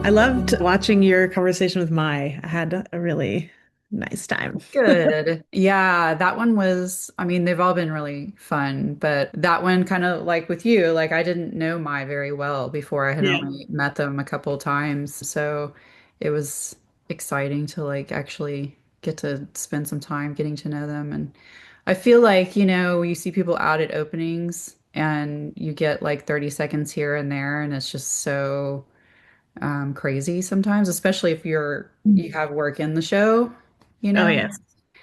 I loved watching your conversation with Mai. I had a really nice time. Good. Yeah, that one was, I mean, they've all been really fun, but that one kind of like with you, like I didn't know Mai very well before. I had Yeah. only met them a couple of times. So it was exciting to like actually get to spend some time getting to know them. And I feel like, you see people out at openings and you get like 30 seconds here and there, and it's just so crazy sometimes, especially if you have work in the show, you Oh, know? yes.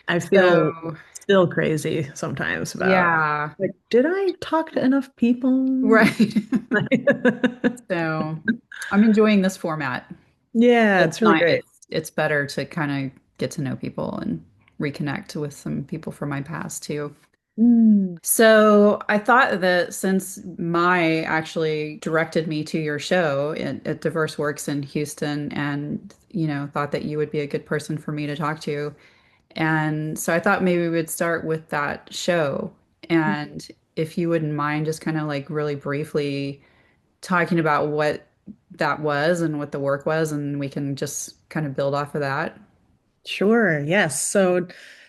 I feel So, still crazy sometimes about, yeah, like, did I talk to enough people? right. So, I'm enjoying this format. Yeah, It's it's really not, great. it's better to kind of get to know people and reconnect with some people from my past too. Mm. So I thought that since Mai actually directed me to your show at DiverseWorks in Houston and, thought that you would be a good person for me to talk to. And so I thought maybe we would start with that show. And if you wouldn't mind just kind of like really briefly talking about what that was and what the work was, and we can just kind of build off of that. Sure, yes. So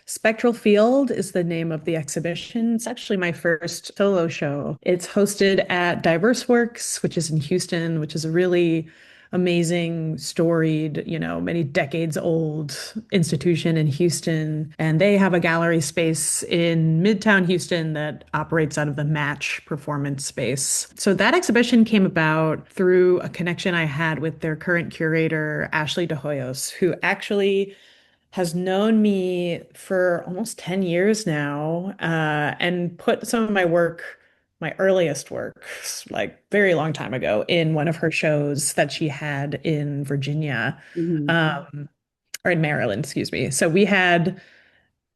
Spectral Field is the name of the exhibition. It's actually my first solo show. It's hosted at DiverseWorks, which is in Houston, which is a really amazing, storied, many decades old institution in Houston. And they have a gallery space in Midtown Houston that operates out of the Match performance space. So that exhibition came about through a connection I had with their current curator, Ashley De Hoyos, who actually has known me for almost 10 years now, and put some of my work, my earliest work, like very long time ago, in one of her shows that she had in Virginia, Hmm. um, or in Maryland, excuse me. So we had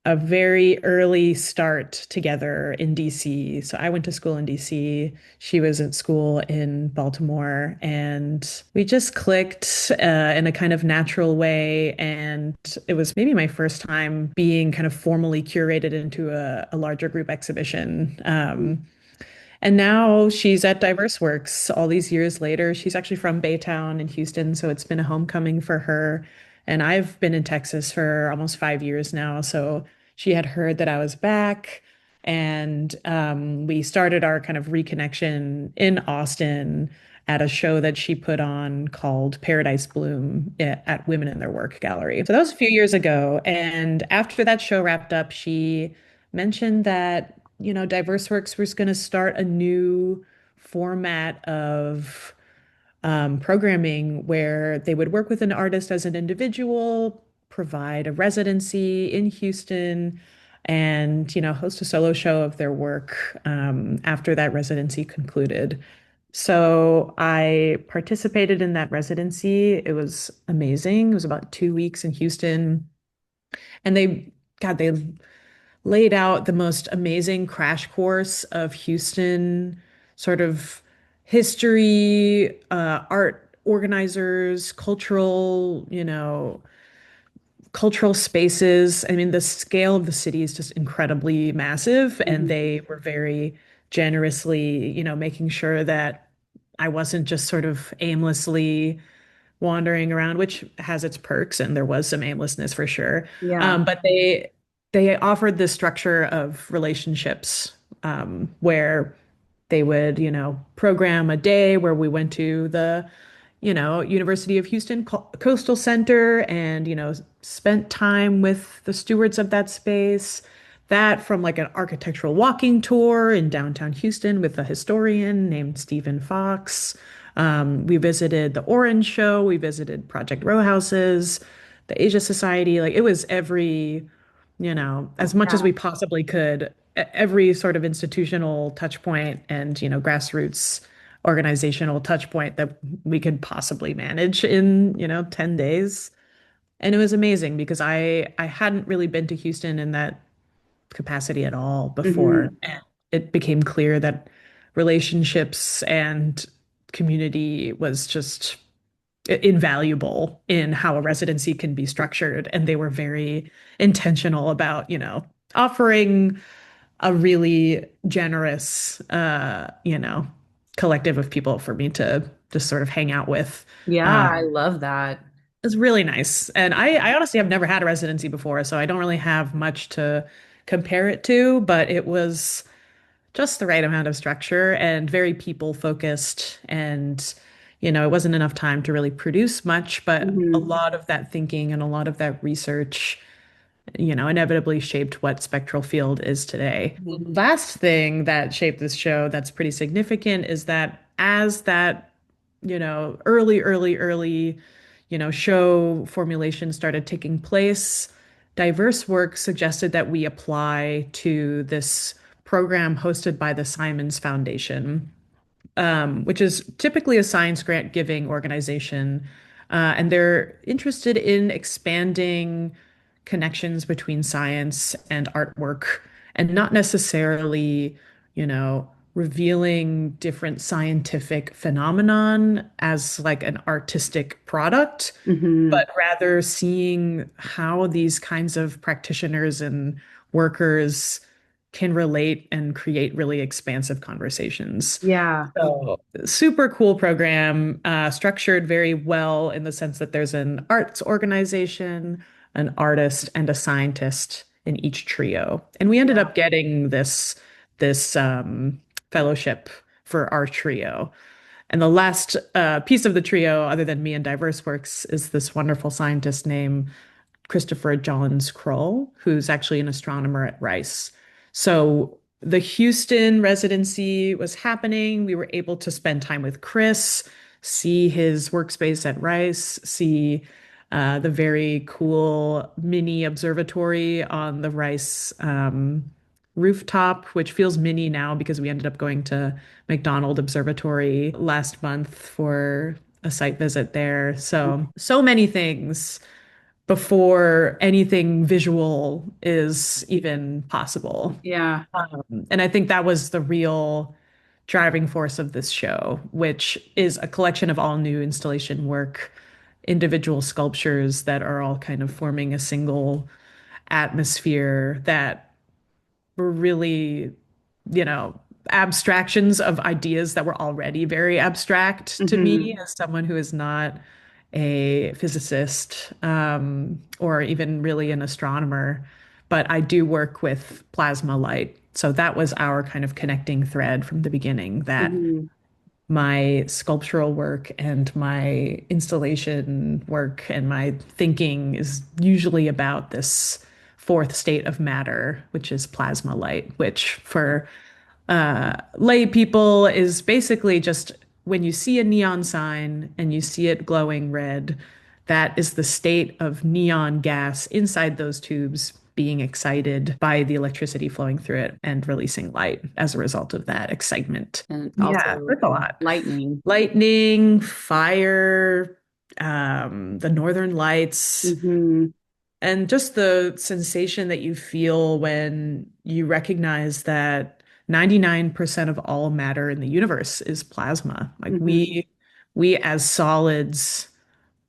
a very early start together in DC. So I went to school in DC. She was at school in Baltimore, and we just clicked in a kind of natural way. And it was maybe my first time being kind of formally curated into a larger group exhibition. And now she's at DiverseWorks all these years later. She's actually from Baytown in Houston, so it's been a homecoming for her. And I've been in Texas for almost 5 years now. So she had heard that I was back, and we started our kind of reconnection in Austin at a show that she put on called Paradise Bloom at Women in Their Work Gallery. So that was a few years ago. And after that show wrapped up, she mentioned that DiverseWorks was going to start a new format of programming where they would work with an artist as an individual, provide a residency in Houston, and host a solo show of their work after that residency concluded. So I participated in that residency. It was amazing. It was about 2 weeks in Houston, and they laid out the most amazing crash course of Houston sort of history, art organizers, cultural spaces. I mean, the scale of the city is just incredibly massive, and Hmm. they were very generously, making sure that I wasn't just sort of aimlessly wandering around, which has its perks, and there was some aimlessness for sure. Yeah. But they offered this structure of relationships, where they would, program a day where we went to the, University of Houston Coastal Center and, spent time with the stewards of that space. That from like an architectural walking tour in downtown Houston with a historian named Stephen Fox. We visited the Orange Show. We visited Project Row Houses, the Asia Society. Like it was every, as much as Yeah. we possibly could, every sort of institutional touch point and, grassroots organizational touch point that we could possibly manage in, 10 days. And it was amazing because I hadn't really been to Houston in that capacity at all before. Hmm. And it became clear that relationships and community was just invaluable in how a residency can be structured. And they were very intentional about, offering a really generous, collective of people for me to just sort of hang out with. Yeah, I love that. It's really nice. And I honestly have never had a residency before, so I don't really have much to compare it to, but it was just the right amount of structure and very people focused. And, it wasn't enough time to really produce much, but a Hmm. lot of that thinking and a lot of that research, inevitably shaped what Spectral Field is today. The last thing that shaped this show that's pretty significant is that as that, early, show formulation started taking place, DiverseWorks suggested that we apply to this program hosted by the Simons Foundation, which is typically a science grant giving organization. And they're interested in expanding connections between science and artwork and not necessarily, revealing different scientific phenomenon as like an artistic product, Hmm. but rather seeing how these kinds of practitioners and workers can relate and create really expansive conversations. Yeah. So, super cool program, structured very well in the sense that there's an arts organization, an artist, and a scientist in each trio. And we ended Yeah. up getting this fellowship for our trio. And the last piece of the trio, other than me and DiverseWorks, is this wonderful scientist named Christopher Johns Kroll, who's actually an astronomer at Rice. So the Houston residency was happening. We were able to spend time with Chris, see his workspace at Rice, see the very cool mini observatory on the Rice rooftop, which feels mini now because we ended up going to McDonald Observatory last month for a site visit there. So many things before anything visual is even possible. Yeah. And I think that was the real driving force of this show, which is a collection of all new installation work, individual sculptures that are all kind of forming a single atmosphere that were really, you know, abstractions of ideas that were already very abstract to me Hmm. as someone who is not a physicist, or even really an astronomer, but I do work with plasma light. So that was our kind of connecting thread from the beginning, that Hmm. my sculptural work and my installation work and my thinking is usually about this fourth state of matter, which is plasma light, which for lay people is basically just when you see a neon sign and you see it glowing red, that is the state of neon gas inside those tubes being excited by the electricity flowing through it and releasing light as a result of that excitement. And Yeah, also that's a lot. lightning. Lightning, fire, the northern lights, Hmm. and just the sensation that you feel when you recognize that 99% of all matter in the universe is plasma. Like Hmm. we as solids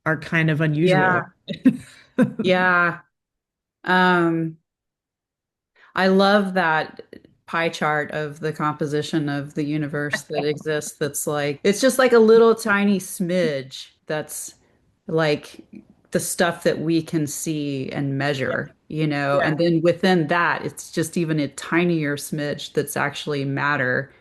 are kind of unusual. Yeah. Yeah. Um, I love that pie chart of the composition of the universe that exists. That's like, it's just like a little tiny smidge that's like the stuff that we can see and measure, Yeah. and then within that, it's just even a tinier smidge that's actually matter,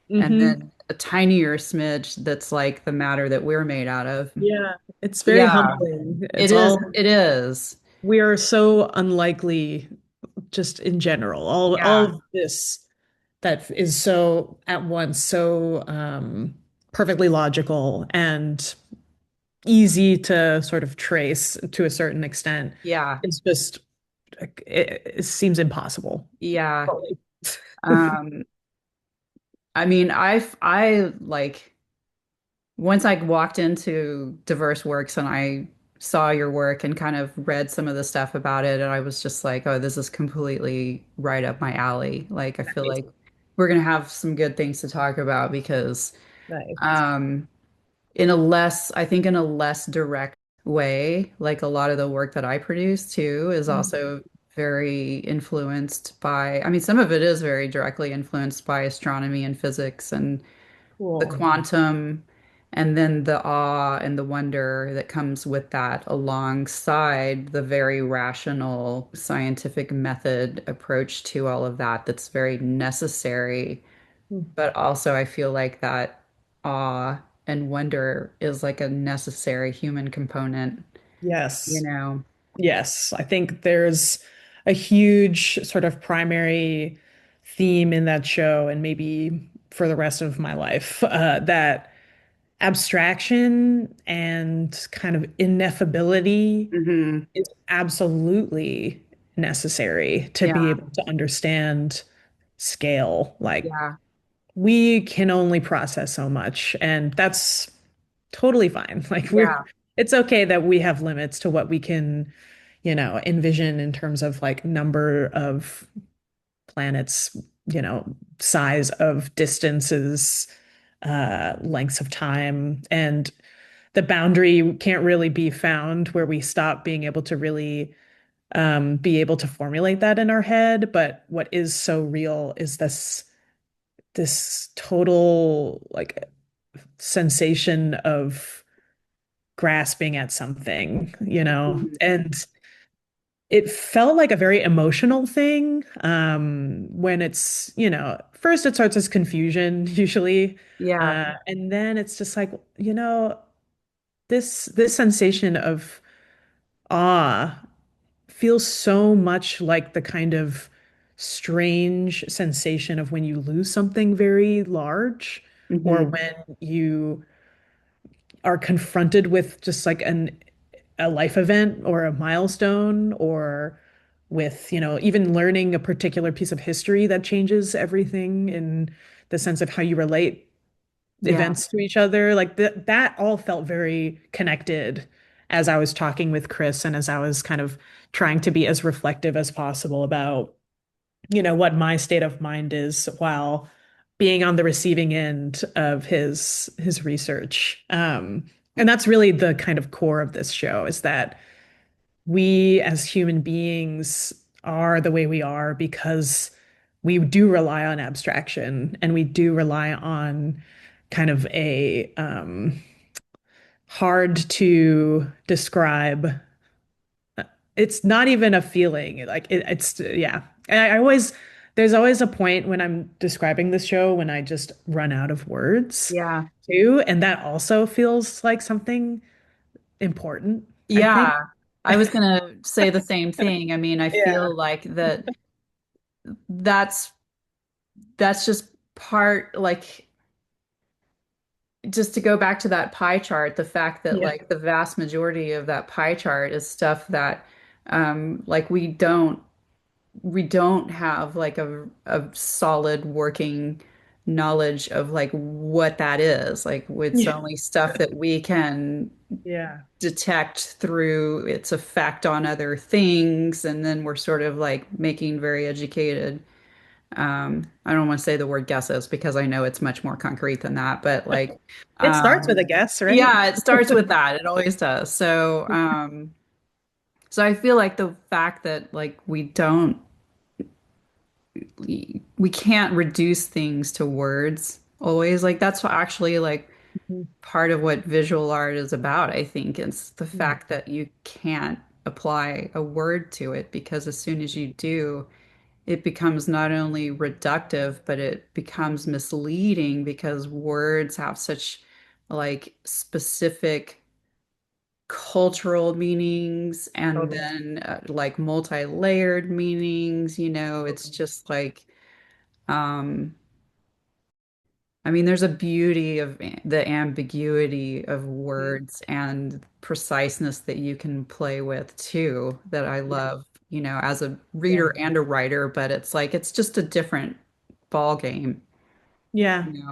and Hmm. then a tinier smidge that's like the matter that we're made out of. Yeah. It's very Yeah, humbling. it It's is. all It is. we are so unlikely just in general. All Yeah. of this that is so at once so perfectly logical and easy to sort of trace to a certain extent. Yeah. It's just it seems impossible. Yeah. Um, I mean, I like once I walked into DiverseWorks and I saw your work and kind of read some of the stuff about it, and I was just like, oh, this is completely right up my alley. Like, I feel Nice. like we're gonna have some good things to talk about because Nice. um I think in a less direct way, like a lot of the work that I produce too is also very influenced by, I mean, some of it is very directly influenced by astronomy and physics and the Cool. quantum and then the awe and the wonder that comes with that alongside the very rational scientific method approach to all of that that's very necessary. But also I feel like that awe and wonder is like a necessary human component, you Yes. know. Yes. I think there's a huge sort of primary theme in that show, and maybe for the rest of my life, that abstraction and kind of ineffability Hmm. is absolutely necessary to be Yeah. able to understand scale. Like, Yeah. we can only process so much, and that's totally fine. Like, Yeah. it's okay that we have limits to what we can, envision in terms of like number of planets, size of distances, lengths of time, and the boundary can't really be found where we stop being able to really be able to formulate that in our head. But what is so real is this total like sensation of grasping at something, Mhm. and it felt like a very emotional thing when it's, first it starts as confusion usually, Yeah. and then it's just like, this sensation of awe feels so much like the kind of strange sensation of when you lose something very large, or Hmm. when you are confronted with just like a life event or a milestone, or with, even learning a particular piece of history that changes everything in the sense of how you relate Yeah. events to each other. Like that all felt very connected as I was talking with Chris, and as I was kind of trying to be as reflective as possible about, what my state of mind is while being on the receiving end of his research. And that's really the kind of core of this show, is that we as human beings are the way we are because we do rely on abstraction, and we do rely on kind of a hard to describe. It's not even a feeling. Like it's yeah. And I always there's always a point when I'm describing this show when I just run out of words Yeah. too, and that also feels like something important, I think. Yeah. I was gonna say the same thing. I mean, I Yeah. feel like that's that's just part like just to go back to that pie chart, the fact that Yeah. like the vast majority of that pie chart is stuff that like we don't have like a solid working knowledge of like what that is. Like it's Yeah. only stuff that we can Yeah. detect through its effect on other things, and then we're sort of like making very educated I don't want to say the word guesses because I know it's much more concrete than that, but like It starts with um a guess, right? yeah, it starts with that. It always does. So I feel like the fact that like we can't reduce things to words always, like that's actually like Mhm. part of what visual art is about, I think. It's the Mm. fact that you can't apply a word to it because as soon as you do, it becomes not only reductive, but it becomes misleading because words have such like specific cultural meanings and Totally. then like multi-layered meanings, it's Totally. just like um I mean, there's a beauty of the ambiguity of Mhm. words and preciseness that you can play with too, that I Yeah. love, as a Yeah. reader and a writer, but it's like it's just a different ball game, Yeah. you know.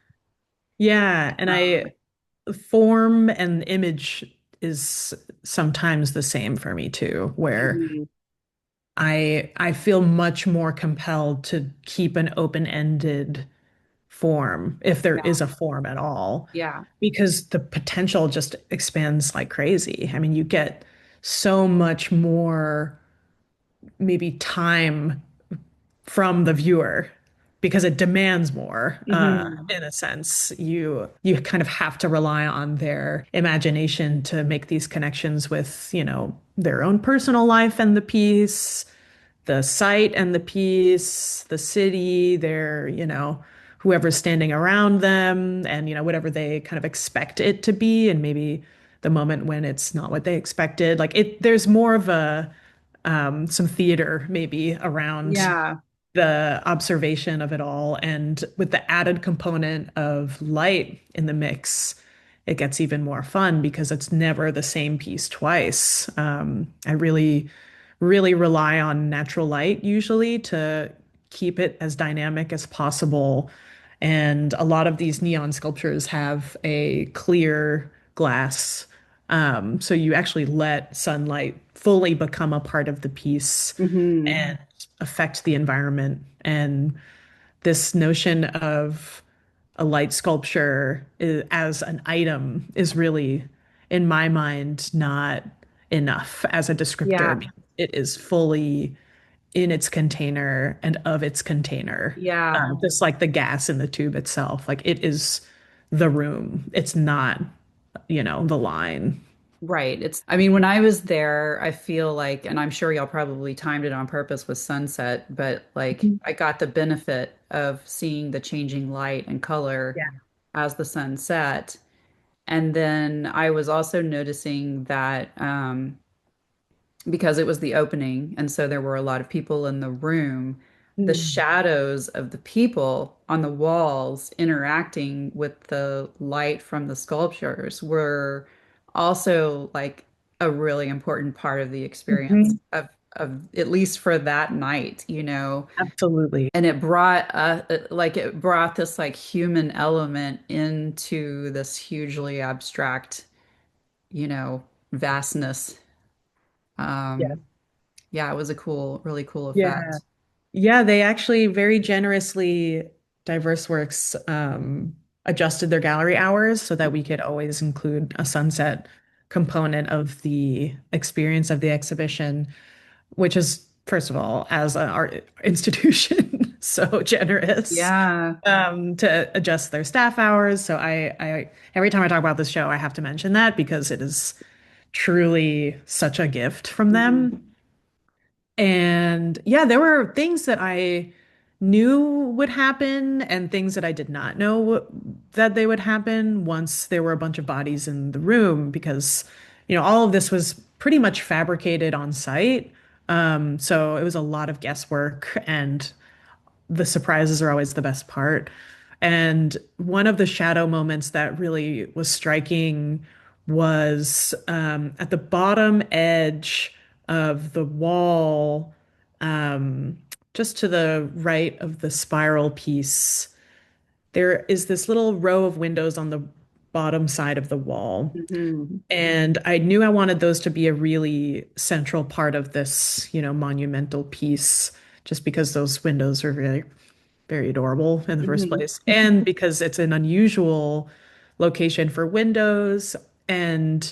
Yeah. And Um, form and image is sometimes the same for me too, where mhm. I feel much more compelled to keep an open-ended form, if there Yeah, is a form at all, yeah, because the potential just expands like crazy. I mean, you get so much more maybe time from the viewer because it demands more, Hmm. in a sense. You kind of have to rely on their imagination to make these connections with, their own personal life and the piece, the site and the piece, the city, whoever's standing around them, and whatever they kind of expect it to be, and maybe the moment when it's not what they expected. There's more of a some theater maybe around Yeah. the observation of it all. And with the added component of light in the mix, it gets even more fun because it's never the same piece twice. I really, really rely on natural light usually to keep it as dynamic as possible. And a lot of these neon sculptures have a clear glass. So you actually let sunlight fully become a part of the piece Hmm. and affect the environment. And this notion of a light sculpture as an item is really, in my mind, not enough as a descriptor, Yeah. because it is fully in its container and of its container, Yeah. just like the gas in the tube itself. Like it is the room. It's not, the line. Right. I mean, when I was there, I feel like, and I'm sure y'all probably timed it on purpose with sunset, but like Mhm. I got the benefit of seeing the changing light and color Yeah. as the sun set. And then I was also noticing that because it was the opening, and so there were a lot of people in the room, the Mm. shadows of the people on the walls interacting with the light from the sculptures were also like a really important part of the experience Mhm. of at least for that night, Absolutely. and it brought this like human element into this hugely abstract, vastness. Yeah. Um, yeah, it was a really cool Yeah. effect. Yeah, they actually very generously, DiverseWorks adjusted their gallery hours so that we could always include a sunset component of the experience of the exhibition, which is, first of all, as an art institution, so generous Yeah. to adjust their staff hours. So every time I talk about this show, I have to mention that because it is truly such a gift from Hmm. them. And yeah, there were things that I knew would happen and things that I did not know that they would happen once there were a bunch of bodies in the room because, all of this was pretty much fabricated on site. So it was a lot of guesswork and the surprises are always the best part. And one of the shadow moments that really was striking was at the bottom edge of the wall, um, just to the right of the spiral piece. There is this little row of windows on the bottom side of the wall. Hmm. And I knew I wanted those to be a really central part of this, monumental piece, just because those windows are very very adorable in the first Hmm. place. And because it's an unusual location for windows. And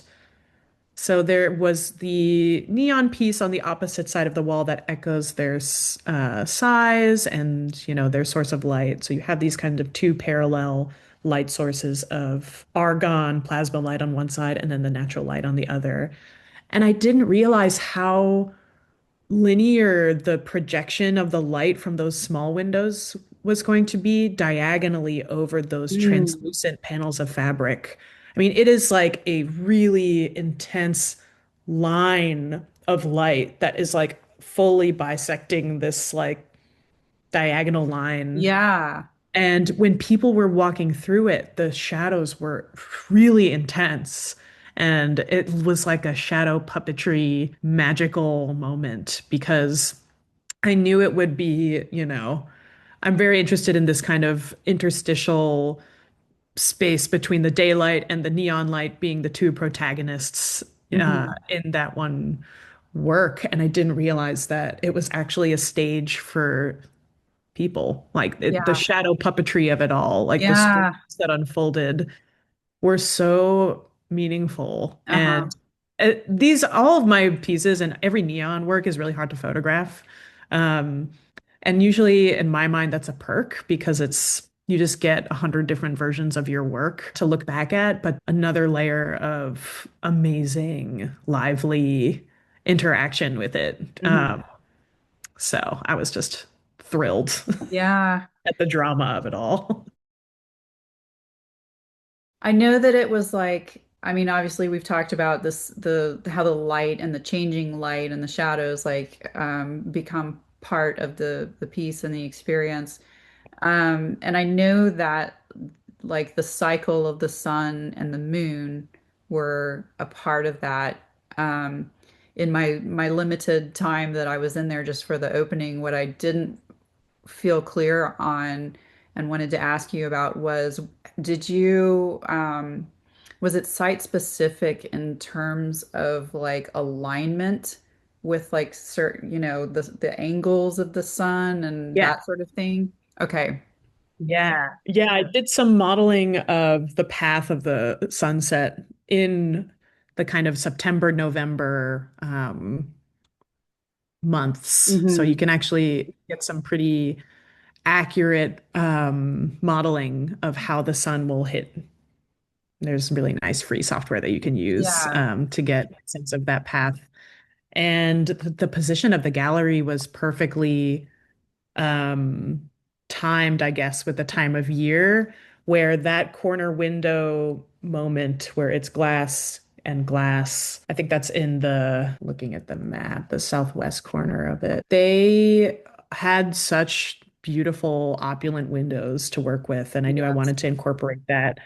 so there was the neon piece on the opposite side of the wall that echoes their size and, their source of light. So you have these kind of two parallel light sources of argon, plasma light on one side, and then the natural light on the other. And I didn't realize how linear the projection of the light from those small windows was going to be diagonally over those Mm. translucent panels of fabric. I mean, it is like a really intense line of light that is like fully bisecting this like diagonal line. Yeah. And when people were walking through it, the shadows were really intense. And it was like a shadow puppetry magical moment because I knew it would be, I'm very interested in this kind of interstitial space between the daylight and the neon light being the two protagonists Hmm. in that one work. And I didn't realize that it was actually a stage for people. The Yeah. shadow puppetry of it all, like the stories Yeah. that unfolded were so meaningful. Uh-huh. And all of my pieces and every neon work is really hard to photograph. Um, And usually in my mind, that's a perk because you just get 100 different versions of your work to look back at, but another layer of amazing, lively interaction with it. Hmm. So I was just thrilled Yeah. at the drama of it all. I know that it was like, I mean, obviously we've talked about this, the how the light and the changing light and the shadows like become part of the piece and the experience. And I know that like the cycle of the sun and the moon were a part of that. In my limited time that I was in there just for the opening, what I didn't feel clear on and wanted to ask you about was did you was it site specific in terms of like alignment with like certain, you know, the angles of the sun and Yeah. that sort of thing? Okay. Yeah. Yeah, I did some modeling of the path of the sunset in the kind of September, November months. So you Hmm. can actually get some pretty accurate modeling of how the sun will hit. There's really nice free software that you can use Yeah. to get a sense of that path. And the position of the gallery was perfectly um, timed, I guess, with the time of year where that corner window moment where it's glass and glass, I think that's in looking at the map, the southwest corner of it. They had such beautiful, opulent windows to work with, and I knew I Yes. wanted to incorporate that.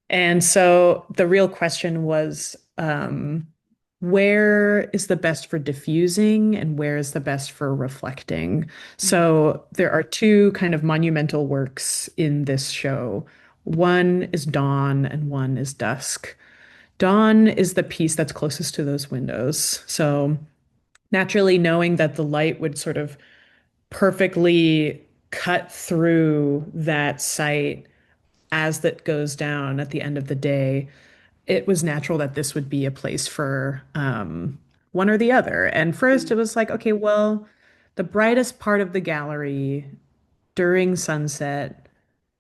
And so the real question was, where is the best for diffusing and where is the best for reflecting? Mhm. So there are two kind of monumental works in this show. One is dawn and one is dusk. Dawn is the piece that's closest to those windows. So naturally, knowing that the light would sort of perfectly cut through that site as that goes down at the end of the day, it was natural that this would be a place for one or the other. And first it was like, okay, well, the brightest part of the gallery during sunset,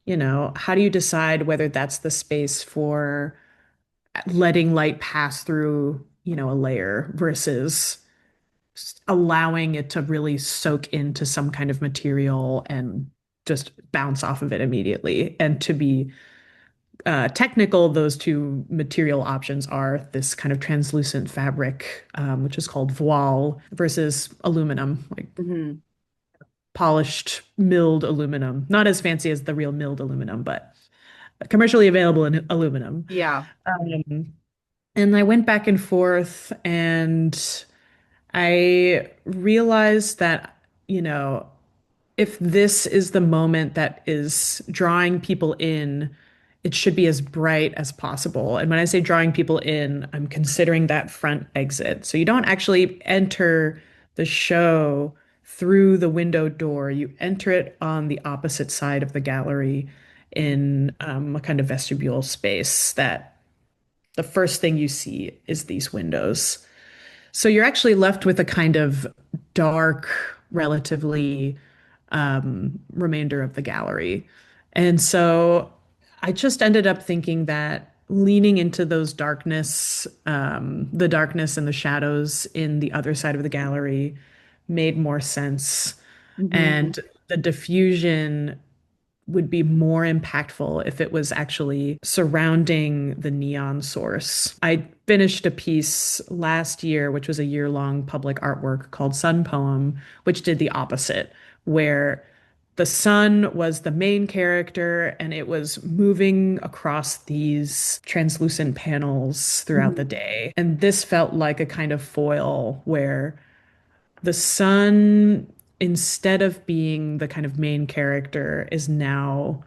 how do you decide whether that's the space for letting light pass through, a layer versus allowing it to really soak into some kind of material and just bounce off of it immediately and to be technical, those two material options are this kind of translucent fabric, which is called voile, versus aluminum, like Hmm. polished milled aluminum. Not as fancy as the real milled aluminum, but commercially available in aluminum. Yeah. Um, and I went back and forth, and I realized that, you know, if this is the moment that is drawing people in, it should be as bright as possible. And when I say drawing people in, I'm considering that front exit. So you don't actually enter the show through the window door. You enter it on the opposite side of the gallery in a kind of vestibule space that the first thing you see is these windows. So you're actually left with a kind of dark, relatively remainder of the gallery. And so I just ended up thinking that leaning into the darkness and the shadows in the other side of the gallery made more sense. Hmm. And the diffusion would be more impactful if it was actually surrounding the neon source. I finished a piece last year, which was a year-long public artwork called Sun Poem, which did the opposite, where the sun was the main character and it was moving across these translucent panels throughout the Hmm. day. And this felt like a kind of foil where the sun, instead of being the kind of main character, is now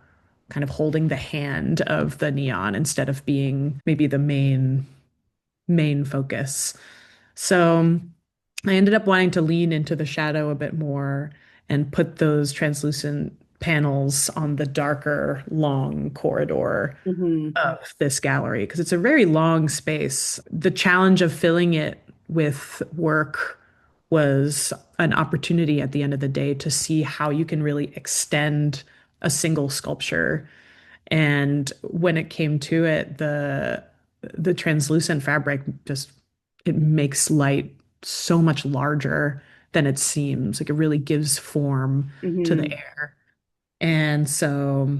kind of holding the hand of the neon instead of being maybe the main focus. So I ended up wanting to lean into the shadow a bit more and put those translucent panels on the darker, long corridor Hmm. of this gallery because it's a very long space. The challenge of filling it with work was an opportunity at the end of the day to see how you can really extend a single sculpture. And when it came to it, the translucent fabric just it makes light so much larger than it seems. Like it really gives form to the Hmm. air. And so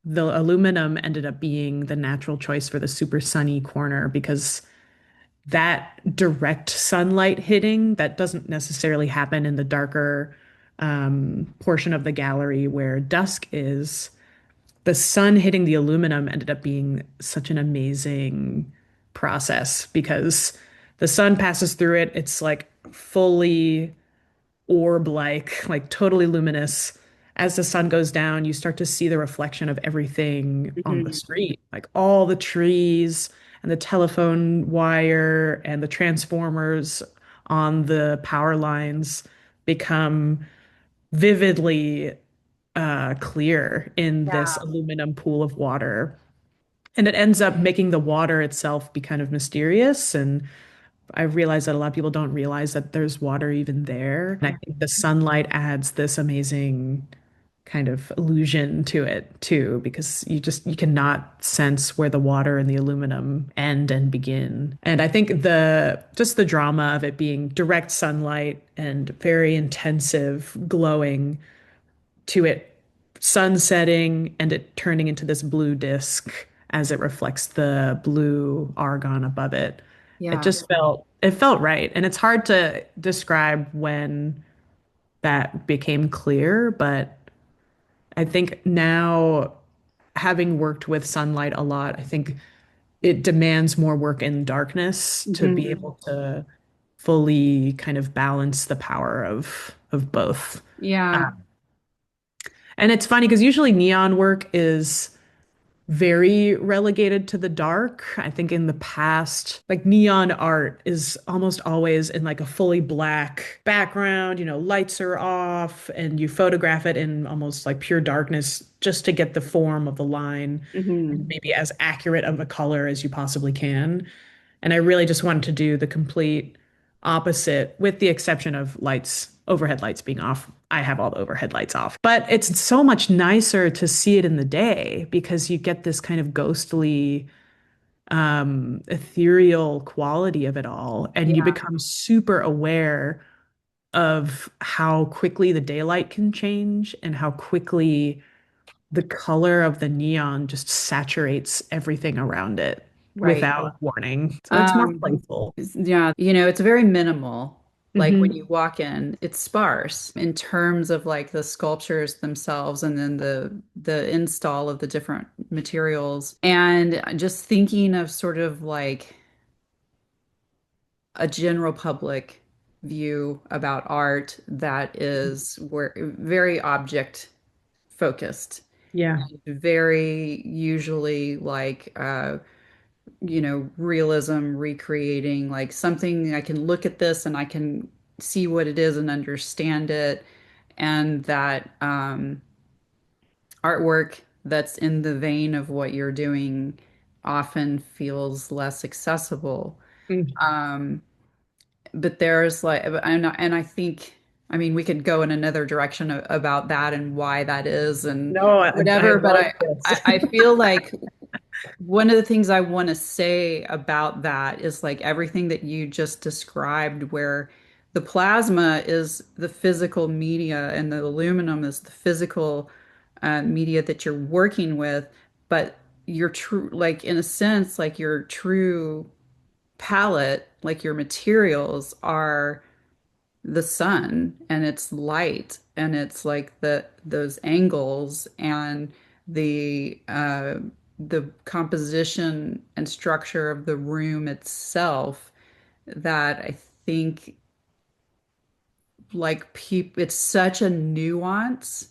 the aluminum ended up being the natural choice for the super sunny corner because that direct sunlight hitting that doesn't necessarily happen in the darker portion of the gallery where dusk is. The sun hitting the aluminum ended up being such an amazing process because the sun passes through it. It's like fully orb-like totally luminous. As the sun goes down, you start to see the reflection of everything on the Hmm. street, like all the trees and the telephone wire and the transformers on the power lines become vividly clear in this Yeah. aluminum pool of water. And it ends up making the water itself be kind of mysterious. And I realize that a lot of people don't realize that there's water even there. And I think the sunlight adds this amazing kind of illusion to it too, because you cannot sense where the water and the aluminum end and begin. And I think the drama of it being direct sunlight and very intensive glowing to it sun setting and it turning into this blue disc as it reflects the blue argon above it. Yeah. It felt right. And it's hard to describe when that became clear, but I think now having worked with sunlight a lot, I think it demands more work in darkness to be Hmm. able to fully kind of balance the power of both. Yeah. And it's funny because usually neon work is very relegated to the dark. I think in the past, like neon art is almost always in like a fully black background, lights are off and you photograph it in almost like pure darkness just to get the form of the line and Hmm. maybe as accurate of a color as you possibly can. And I really just wanted to do the complete opposite, with the exception of lights, overhead lights being off. I have all the overhead lights off. But it's so much nicer to see it in the day because you get this kind of ghostly, ethereal quality of it all. And you Yeah. become super aware of how quickly the daylight can change and how quickly the color of the neon just saturates everything around it Right. without warning. So it's more Um, playful. yeah, it's very minimal. Like when Hmm. you walk in, it's sparse in terms of like the sculptures themselves and then the install of the different materials. And just thinking of sort of like a general public view about art that is where very object focused, Yeah. very usually like realism, recreating like something I can look at this and I can see what it is and understand it. And that artwork that's in the vein of what you're doing often feels less accessible. Mm. Um, but there's like, and I think, I mean, we could go in another direction about that and why that is and No, I whatever, but love this. I feel like one of the things I want to say about that is like everything that you just described, where the plasma is the physical media and the aluminum is the physical media that you're working with, but your true, like in a sense, like your true palette, like your materials are the sun and its light and it's like those angles and the composition and structure of the room itself that I think like people it's such a nuance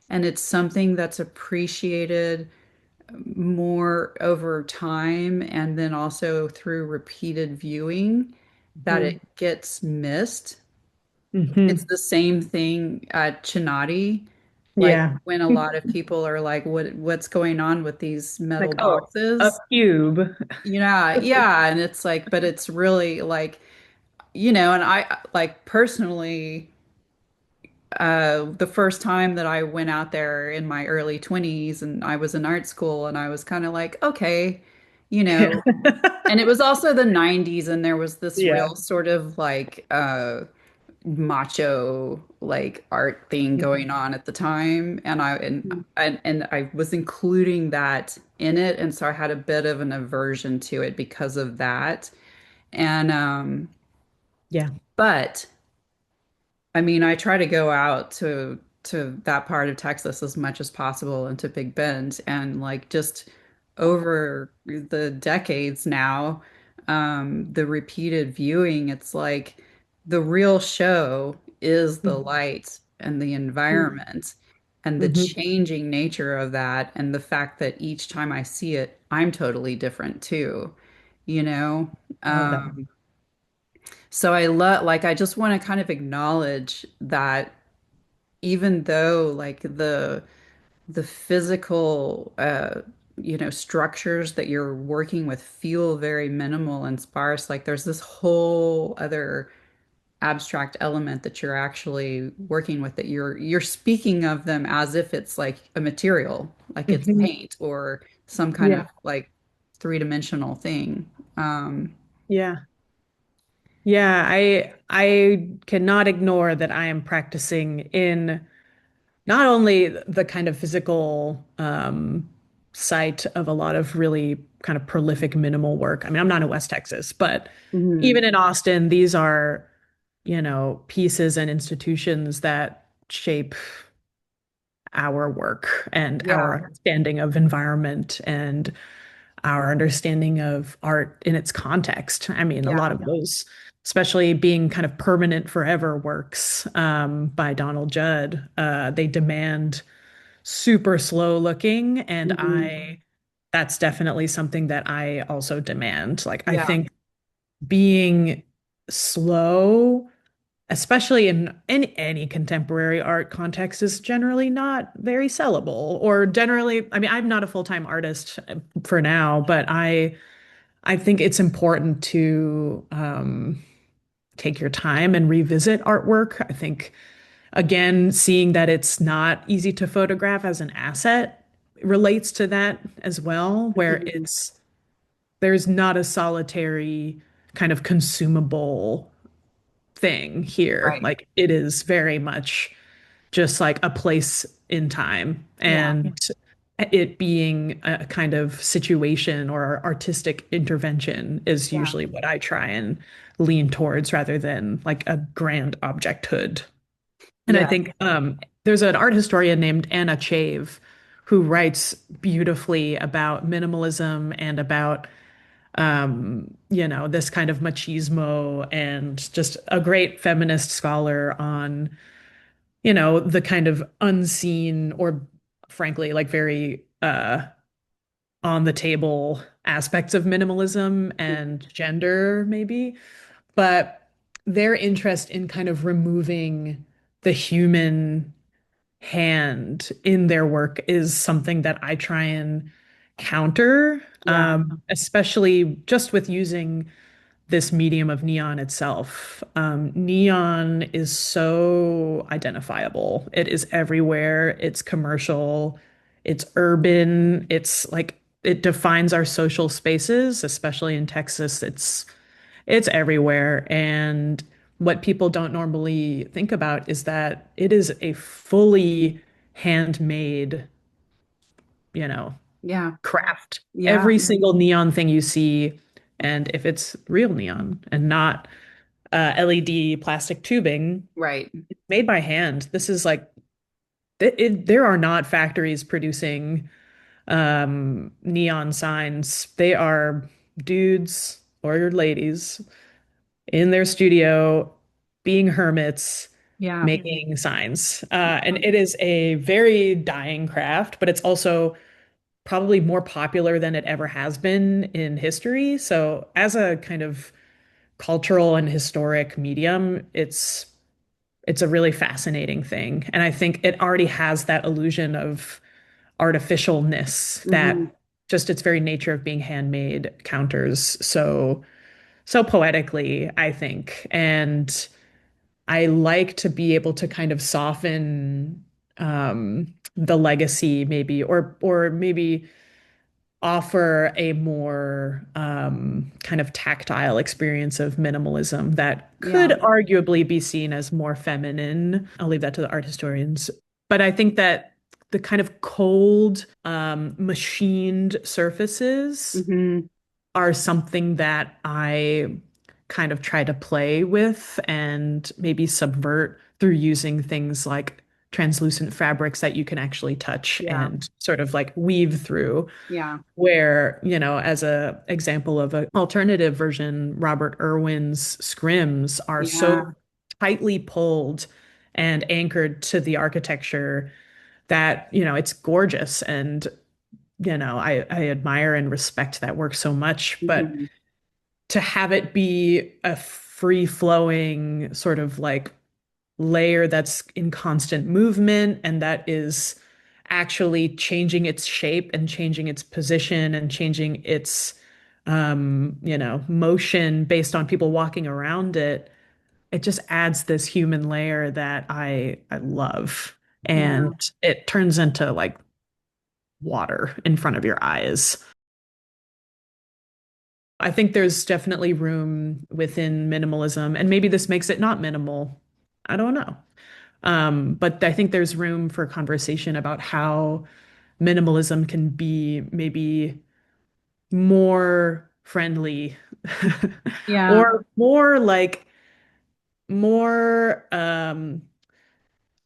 and it's something that's appreciated more over time and then also through repeated viewing that Mhm. it gets missed. It's Mhm. the same thing at Chinati, like Yeah. when a lot of people are like, what's going on with these Like, metal oh, a boxes? cube. Yeah, yeah. And it's like, but it's really like, and I like personally, the first time that I went out there in my early 20s and I was in art school and I was kind of like, okay, you know, and it was also the 90s and there was this Yeah. real sort of like macho like art thing going Mhm. on at the time and I was including that in it and so I had a bit of an aversion to it because of that. And Yeah. but I mean, I try to go out to that part of Texas as much as possible and to Big Bend and like just over the decades now, the repeated viewing, it's like the real show is the Mhm. light and the environment and the Mhm. changing nature of that and the fact that each time I see it, I'm totally different too, you know? I love that. Um, so I love, like, I just want to kind of acknowledge that even though like the physical structures that you're working with feel very minimal and sparse, like there's this whole other abstract element that you're actually working with that you're speaking of them as if it's like a material, like it's Mhm. paint or some kind of Yeah. like three-dimensional thing. Um, Yeah. Yeah. I cannot ignore that I am practicing in not only the kind of physical site of a lot of really kind of prolific minimal work. I mean, I'm not in West Texas, but mhm. even in Austin, these are, pieces and institutions that shape our work and our Yeah, understanding of environment and our understanding of art in its context. I mean, a lot yeah. of those, especially being kind of permanent forever works by Donald Judd, they demand super slow looking. And Mhm. that's definitely something that I also demand. Like, I Yeah, think being slow, especially in any contemporary art context, is generally not very sellable. Or generally, I mean, I'm not a full-time artist for now, but I think it's important to take your time and revisit artwork. I think, again, seeing that it's not easy to photograph as an asset relates to that as well, where mhm. there's not a solitary kind of consumable thing here. Right. Like it is very much just like a place in time Yeah, and it being a kind of situation or artistic intervention is yeah, usually what I try and lean towards rather than like a grand objecthood. And I yeah, think there's an art historian named Anna Chave who writes beautifully about minimalism and about this kind of machismo and just a great feminist scholar on, the kind of unseen or frankly, like very on the table aspects of minimalism and gender, maybe. But their interest in kind of removing the human hand in their work is something that I try and counter, yeah, especially just with using this medium of neon itself. Neon is so identifiable. It is everywhere. It's commercial. It's urban. It's like it defines our social spaces, especially in Texas. It's everywhere. And what people don't normally think about is that it is a fully handmade, you know, yeah, craft. yeah, Every single neon thing you see, and if it's real neon and not LED plastic tubing, right. it's made by hand. This is like there are not factories producing neon signs. They are dudes or ladies in their studio being hermits Yeah, making signs. And it is a very dying craft, but it's also probably more popular than it ever has been in history. So, as a kind of cultural and historic medium, it's a really fascinating thing. And I think it already has that illusion of artificialness hmm that just its very nature of being handmade counters so so poetically, I think. And I like to be able to kind of soften the legacy maybe or maybe offer a more kind of tactile experience of minimalism that could Yeah. arguably be seen as more feminine. I'll leave that to the art historians. But I think that the kind of cold, machined surfaces Hmm. are something that I kind of try to play with and maybe subvert through using things like translucent fabrics that you can actually touch Yeah. and sort of like weave through. Yeah. Where, as a example of an alternative version, Robert Irwin's scrims are so Yeah. tightly pulled and anchored to the architecture that, it's gorgeous. And, I admire and respect that work so much. But Hmm. to have it be a free flowing sort of like layer that's in constant movement and that is actually changing its shape and changing its position and changing its motion based on people walking around it, it just adds this human layer that I love. Yeah. And it turns into like water in front of your eyes. I think there's definitely room within minimalism, and maybe this makes it not minimal. I don't know. But I think there's room for conversation about how minimalism can be maybe more friendly Yeah. or more like more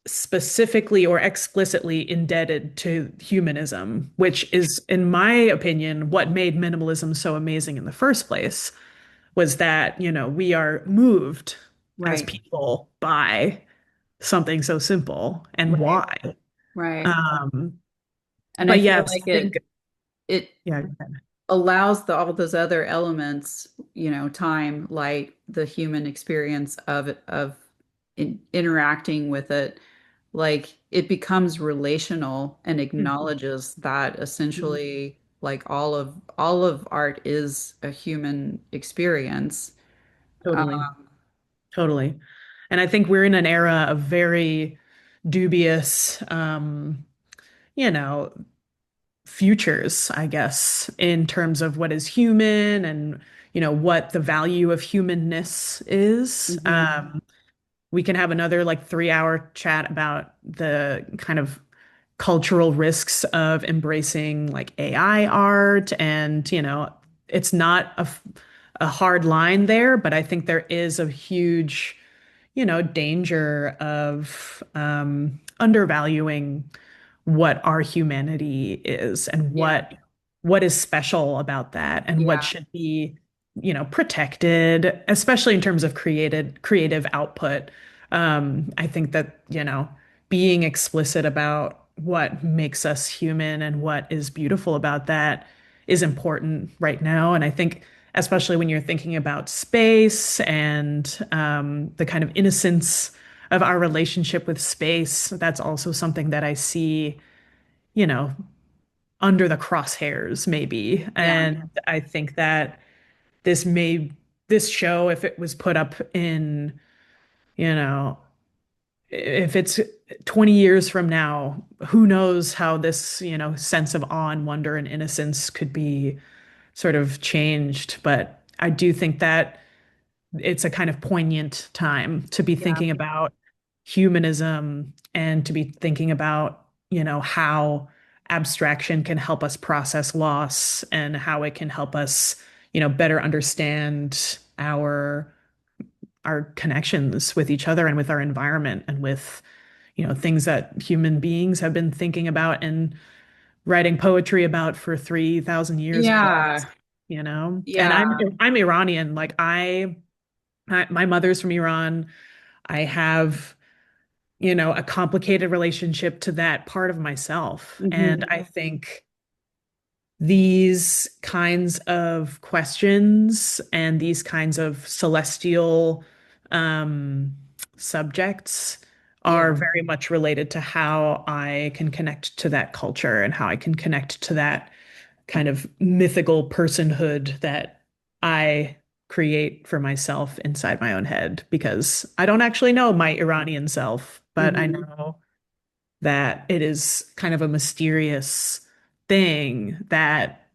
specifically or explicitly indebted to humanism, which is, in my opinion, what made minimalism so amazing in the first place, was that, we are moved as Right. people by something so simple and Right. why. Right. Um, And I but feel yes, like I think, it yeah, allows all those other elements, time, light, the human experience of interacting with it, like it becomes relational and Mhm. acknowledges that essentially like all of art is a human experience. Totally, totally. And I think we're in an era of very dubious, you know, futures, I guess, in terms of what is human and, what the value of humanness is. Hmm. We can have another like 3 hour chat about the kind of cultural risks of embracing like AI art. And, it's not a hard line there, but I think there is a huge, danger of undervaluing what our humanity is and Yeah. what is special about that and what Yeah. should be, protected, especially in terms of creative output. I think that, being explicit about what makes us human and what is beautiful about that is important right now. And I think, especially when you're thinking about space and the kind of innocence of our relationship with space, that's also something that I see, you know, under the crosshairs, maybe. Yeah. And I think that this may, this show, if it was put up in, you know, if it's 20 years from now, who knows how this, sense of awe and wonder and innocence could be sort of changed. But I do think that it's a kind of poignant time to be Yeah. thinking about humanism and to be thinking about, how abstraction can help us process loss and how it can help us, better understand our connections with each other and with our environment and with, things that human beings have been thinking about and writing poetry about for 3,000 years Yeah. plus, you know? And Yeah. I'm Iranian. Like my mother's from Iran. I have, a complicated relationship to that part of myself. And Hmm. I think these kinds of questions and these kinds of celestial um, subjects Yeah. are very much related to how I can connect to that culture and how I can connect to that kind of mythical personhood that I create for myself inside my own head because I don't actually know my Iranian self, but I Hmm. know that it is kind of a mysterious thing that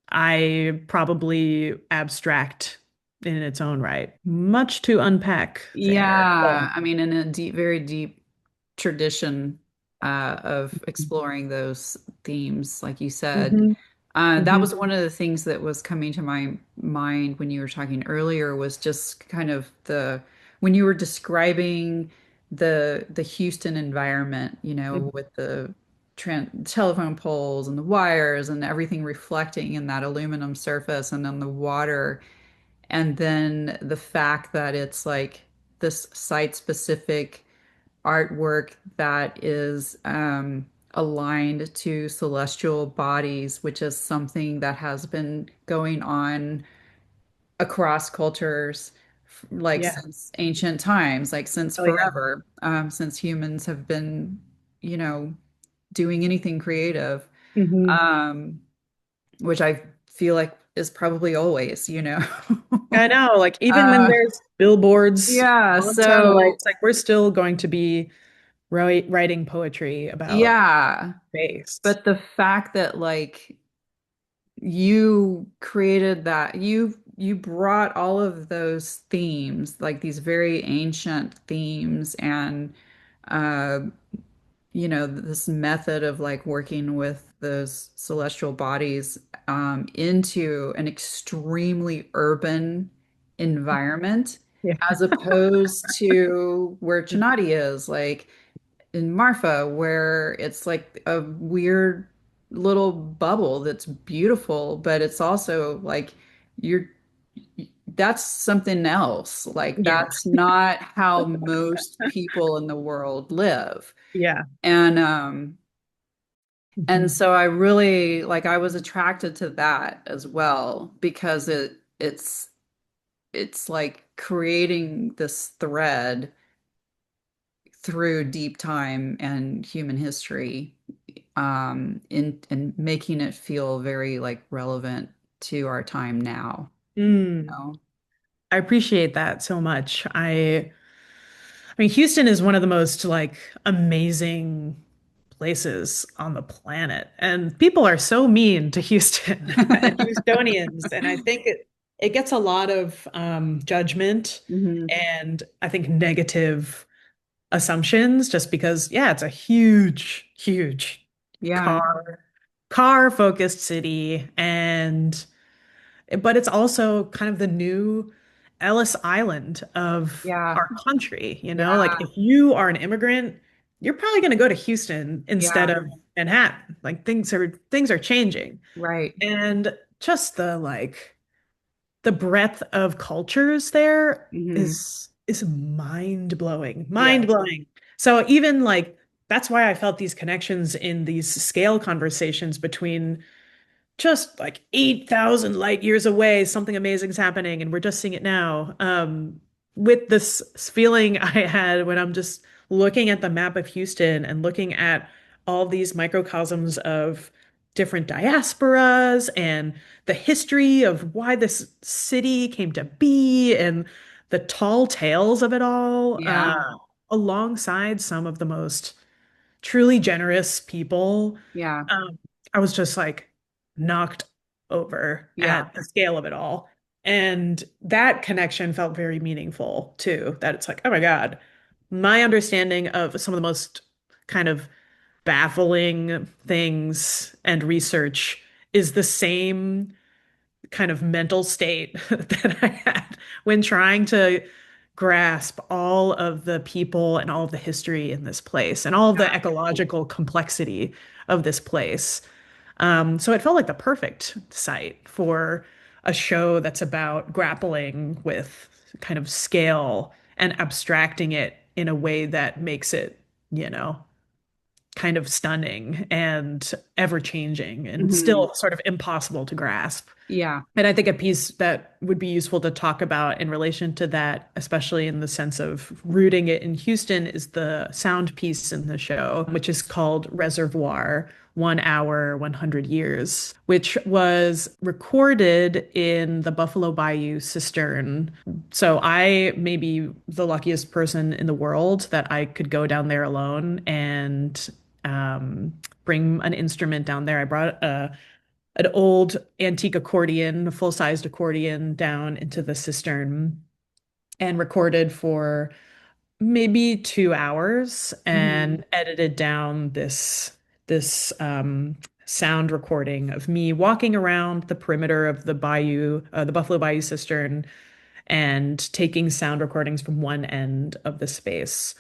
I probably abstract in its own right. Much to unpack there. Yeah, I mean, in a deep, very deep tradition of exploring those themes, like you said. Hmm. That Hmm. was one of the things that was coming to my mind when you were talking earlier was just kind of the when you were describing the Houston environment, with the telephone poles and the wires and everything reflecting in that aluminum surface and then the water, and then the fact that it's like this site-specific artwork that is aligned to celestial bodies, which is something that has been going on across cultures, like Yeah. since ancient times, like since Oh, yeah. forever, since humans have been, you know, doing anything creative, Hmm. um, which I feel like is probably always. I know, like even when Uh, there's billboards yeah, on so satellites, like we're still going to be writing poetry about yeah, space. but the fact that like you created that, you brought all of those themes, like these very ancient themes, and uh this method of like working with those celestial bodies into an extremely urban environment, Yeah. as opposed to where Chinati is, like in Marfa, where it's like a weird little bubble that's beautiful, but it's also like you're that's something else. Like Yeah. that's not how most people in the world live. Yeah. And and Mhm. so I really like I was attracted to that as well because it's like creating this thread through deep time and human history, in making it feel very like relevant to our time now, you Mm. know? I appreciate that so much. I mean, Houston is one of the most like amazing places on the planet, and people are so mean to Houston and Houstonians, and I think it gets a lot of judgment Hmm. and I think negative assumptions just because, yeah, it's a huge, huge Yeah, car focused city, and but it's also kind of the new Ellis Island of yeah, our country, like yeah, if you are an immigrant, you're probably going to go to Houston instead yeah, of Manhattan. Like things are changing. right. And just the breadth of cultures there Hmm. is mind-blowing. Yes. Mind-blowing. So even like that's why I felt these connections in these scale conversations between just like 8,000 light years away, something amazing's happening, and we're just seeing it now. With this feeling I had when I'm just looking at the map of Houston and looking at all these microcosms of different diasporas and the history of why this city came to be and the tall tales of it all, Yeah, alongside some of the most truly generous people. yeah, Um, I was just like knocked over yeah. at the scale of it all. And that connection felt very meaningful too, that it's like, oh my God, my understanding of some of the most kind of baffling things and research is the same kind of mental state that I had when trying to grasp all of the people and all of the history in this place and all of the Yeah. ecological complexity of this place. So it felt like the perfect site for a show that's about grappling with kind of scale and abstracting it in a way that makes it, you know, kind of stunning and ever changing and Hmm. still sort of impossible to grasp. Yeah. And I think a piece that would be useful to talk about in relation to that, especially in the sense of rooting it in Houston, is the sound piece in the show, which is called Reservoir, 1 hour, 100 years, which was recorded in the Buffalo Bayou cistern. So I may be the luckiest person in the world that I could go down there alone and um, bring an instrument down there. I brought an old antique accordion, a full-sized accordion, down into the cistern and recorded for maybe 2 hours Mhm. and edited down this sound recording of me walking around the perimeter of the bayou, the Buffalo Bayou cistern, and taking sound recordings from one end of the space.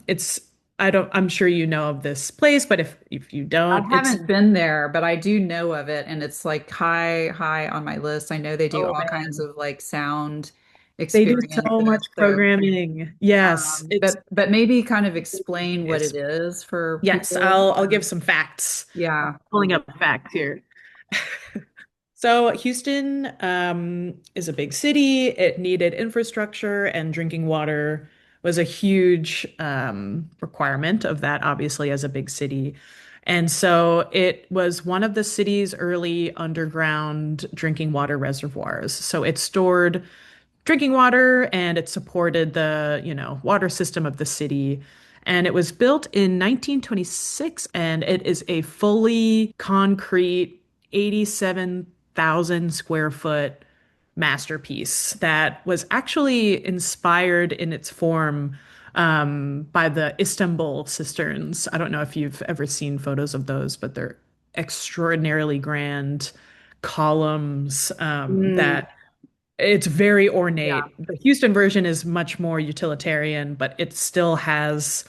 It's I'm sure you know of this place, but if you I don't, it's haven't been there, but I do know of it, and it's like high on my list. I know they do oh all kinds man. of like sound They do so much experiences. So, programming. Yes, it's but maybe kind of explain what it it's is for yes, people. I'll give some facts. I'm Yeah. pulling up facts here. So Houston is a big city. It needed infrastructure, and drinking water was a huge requirement of that, obviously, as a big city. And so it was one of the city's early underground drinking water reservoirs. So it stored drinking water and it supported the, water system of the city. And it was built in 1926 and it is a fully concrete 87,000 square foot masterpiece that was actually inspired in its form by the Istanbul cisterns. I don't know if you've ever seen photos of those, but they're extraordinarily grand columns Mm, that it's very yeah. ornate. The Houston version is much more utilitarian, but it still has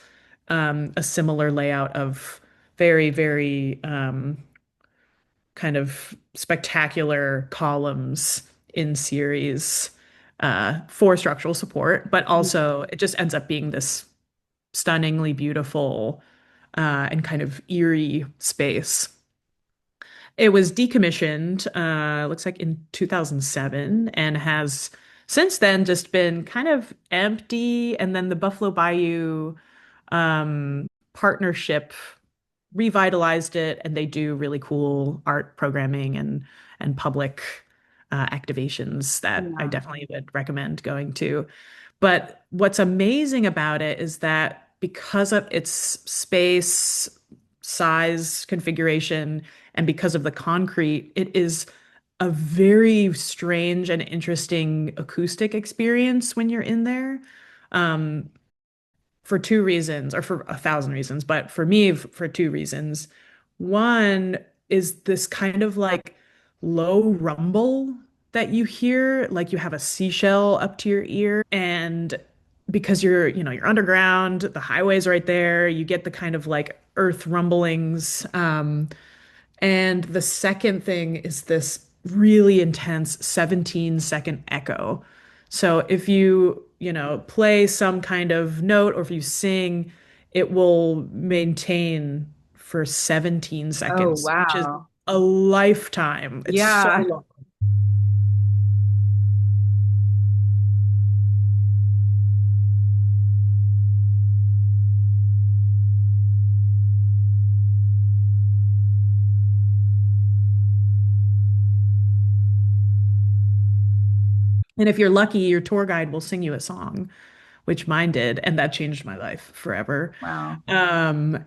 a similar layout of very, very kind of spectacular columns in series for structural support, but also it just ends up being this stunningly beautiful and kind of eerie space. It was decommissioned, looks like in 2007, and has since then just been kind of empty. And then the Buffalo Bayou partnership revitalized it, and they do really cool art programming and public activations that I Yeah. definitely would recommend going to. But what's amazing about it is that because of its space, size, configuration, and because of the concrete, it is a very strange and interesting acoustic experience when you're in there. Um, for two reasons, or for a thousand reasons, but for me, for two reasons. One is this kind of like low rumble that you hear, like you have a seashell up to your ear. And because you're underground, the highway's right there, you get the kind of like earth rumblings. And the second thing is this really intense 17-second echo. So if play some kind of note or if you sing, it will maintain for 17 Oh, seconds, which is wow. a lifetime. It's so Yeah. long. And if you're lucky, your tour guide will sing you a song, which mine did, and that changed my life forever. Wow.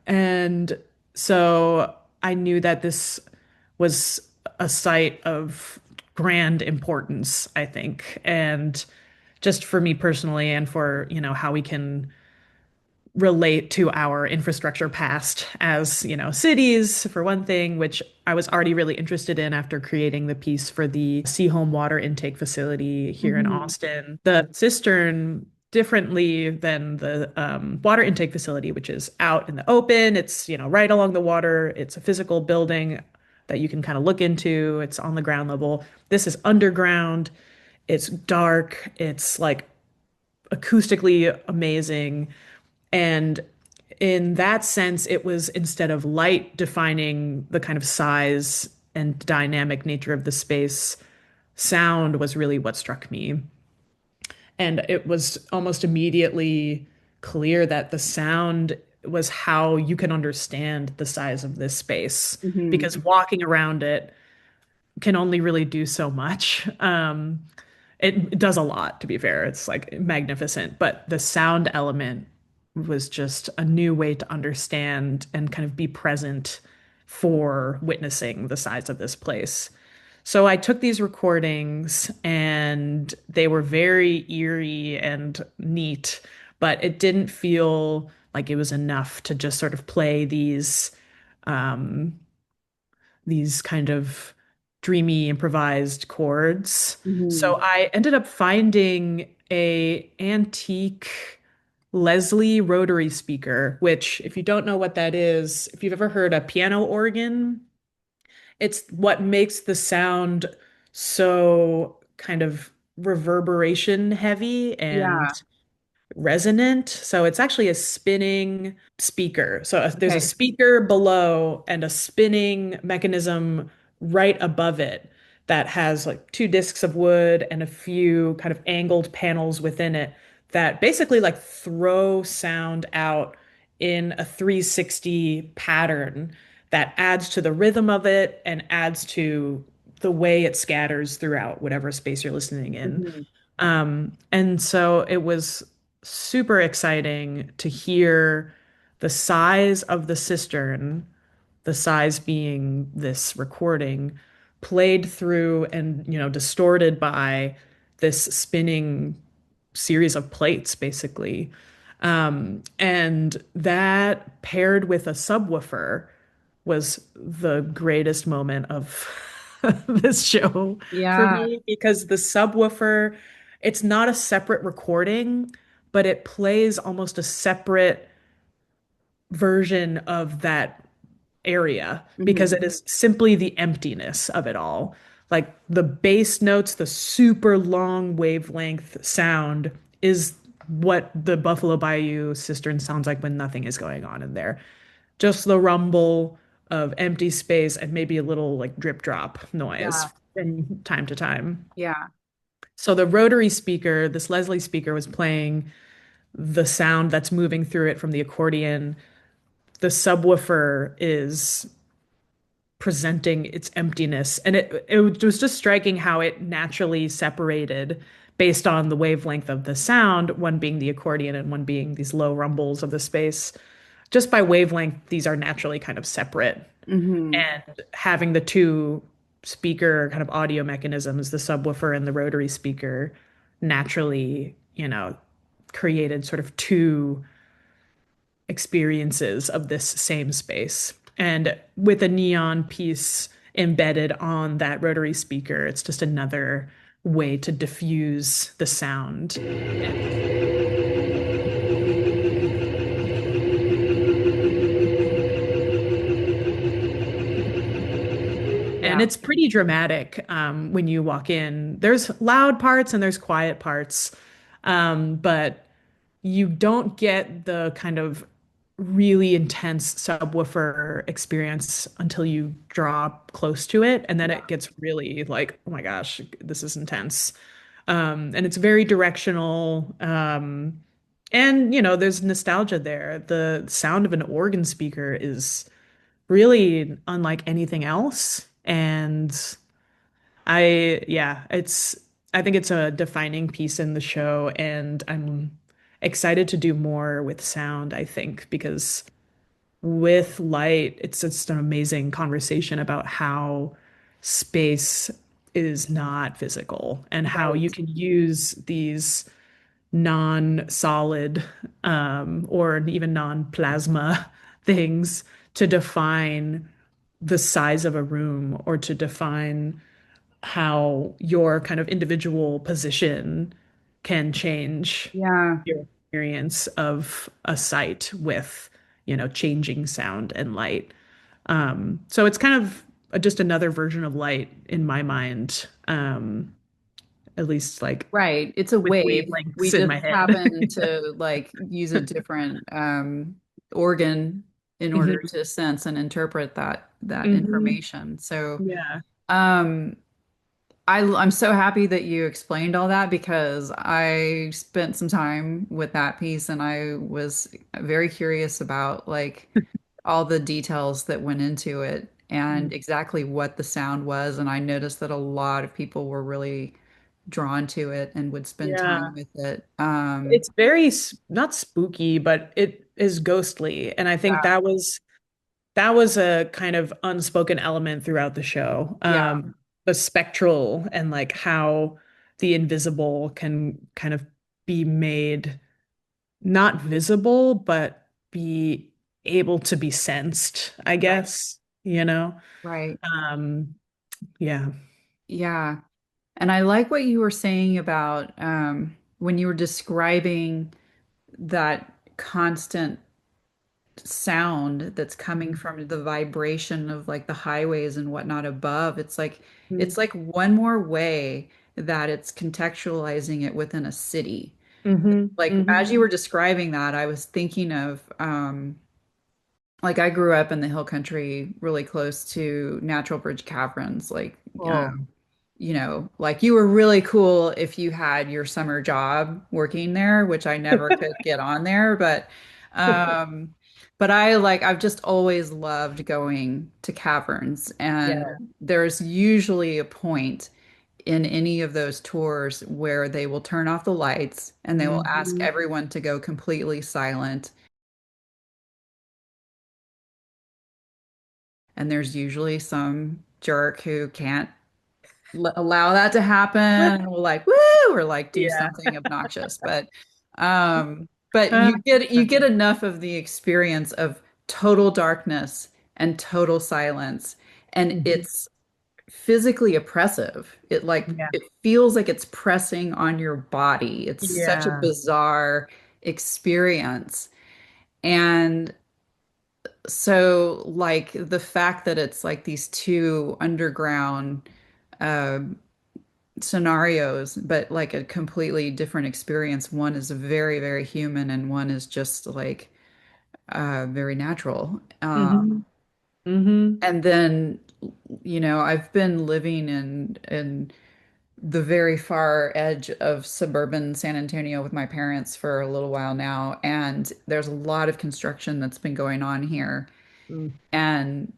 And so I knew that this was a site of grand importance, I think, and just for me personally, and for, how we can relate to our infrastructure past as, cities, for one thing, which I was already really interested in after creating the piece for the Seaholm water intake facility here in Mhm. Austin. The cistern, differently than the water intake facility, which is out in the open. It's, right along the water. It's a physical building that you can kind of look into. It's on the ground level. This is underground. It's dark. It's like acoustically amazing. And in that sense, it was instead of light defining the kind of size and dynamic nature of the space, sound was really what struck me. And it was almost immediately clear that the sound was how you can understand the size of this space Hmm. because walking around it can only really do so much. It does a lot, to be fair. It's like magnificent, but the sound element was just a new way to understand and kind of be present for witnessing the size of this place. So I took these recordings and they were very eerie and neat, but it didn't feel like it was enough to just sort of play um, these kind of dreamy improvised chords. Hmm. So I ended up finding a antique Leslie rotary speaker, which if you don't know what that is, if you've ever heard a piano organ, it's what makes the sound so kind of reverberation heavy Yeah. and resonant. So it's actually a spinning speaker. So there's a Okay. speaker below and a spinning mechanism right above it that has like two discs of wood and a few kind of angled panels within it that basically like throw sound out in a 360 pattern that adds to the rhythm of it and adds to the way it scatters throughout whatever space you're listening in. Hmm. And so it was super exciting to hear the size of the cistern, the size being this recording, played through and, distorted by this spinning series of plates, basically. And that paired with a subwoofer was the greatest moment of this show for Yeah. me because the subwoofer, it's not a separate recording, but it plays almost a separate version of that area because Hmm. it is simply the emptiness of it all. Like the bass notes, the super long wavelength sound is what the Buffalo Bayou cistern sounds like when nothing is going on in there. Just the rumble of empty space and maybe a little like drip drop Yeah. noise from time to time. Yeah. So the rotary speaker, this Leslie speaker, was playing the sound that's moving through it from the accordion. The subwoofer is presenting its emptiness. And it was just striking how it naturally separated based on the wavelength of the sound, one being the accordion and one being these low rumbles of the space. Just by wavelength, these are naturally kind of separate. Hmm. And having the two speaker kind of audio mechanisms, the subwoofer and the rotary speaker, naturally, created sort of two experiences of this same space. And with a neon piece embedded on that rotary speaker, it's just another way to diffuse the sound. And Yeah. it's pretty dramatic when you walk in. There's loud parts and there's quiet parts, but you don't get the kind of really intense subwoofer experience until you draw close to it. And then Yeah. it gets really like, oh my gosh, this is intense. And it's very directional. And, there's nostalgia there. The sound of an organ speaker is really unlike anything else. And I think it's a defining piece in the show, and I'm excited to do more with sound, I think, because with light, it's just an amazing conversation about how space is not physical and how you Right. can use these non-solid or even non-plasma things to define the size of a room or to define how your kind of individual position can change Yeah. your experience of a site with, changing sound and light. So it's kind of just another version of light in my mind, at least like Right. It's a with wave. We wavelengths in just my head. happen to like use a different organ in order Mhm. to sense and interpret that Hmm. information. So Yeah. um I'm so happy that you explained all that because I spent some time with that piece and I was very curious about like all the details that went into it and exactly what the sound was. And I noticed that a lot of people were really drawn to it and would spend time Yeah. with it. It's very not spooky, but it is ghostly. And I think Yeah, that was a kind of unspoken element throughout the show. yeah, The spectral and like how the invisible can kind of be made not visible, but be able to be sensed, I right, guess, you know? right. Um, yeah. Yeah. And I like what you were saying about when you were describing that constant sound that's coming from the vibration of like the highways and whatnot above. It's like one more way that it's contextualizing it within a city. Mm-hmm. Like as Hmm. you were describing that, I was thinking of like I grew up in the hill country really close to Natural Bridge Caverns, like Oh, you know, like you were really cool if you had your summer job working there, which I never could get on there, um but I've just always loved going to caverns and yeah. there's usually a point in any of those tours where they will turn off the lights and they will ask Hmm. everyone to go completely silent and there's usually some jerk who can't allow that to happen and we'll like woo or like do Yeah. something obnoxious but you get enough of the experience of total darkness and total silence and Mhm. it's physically oppressive Yeah. it feels like it's pressing on your body it's such a Yeah. bizarre experience and so like the fact that it's like these two underground uh, scenarios, but like a completely different experience. One is very, very human, and one is just like very natural. Hmm. Hmm. And then, you know, I've been living in the very far edge of suburban San Antonio with my parents for a little while now, and there's a lot of construction that's been going on here. And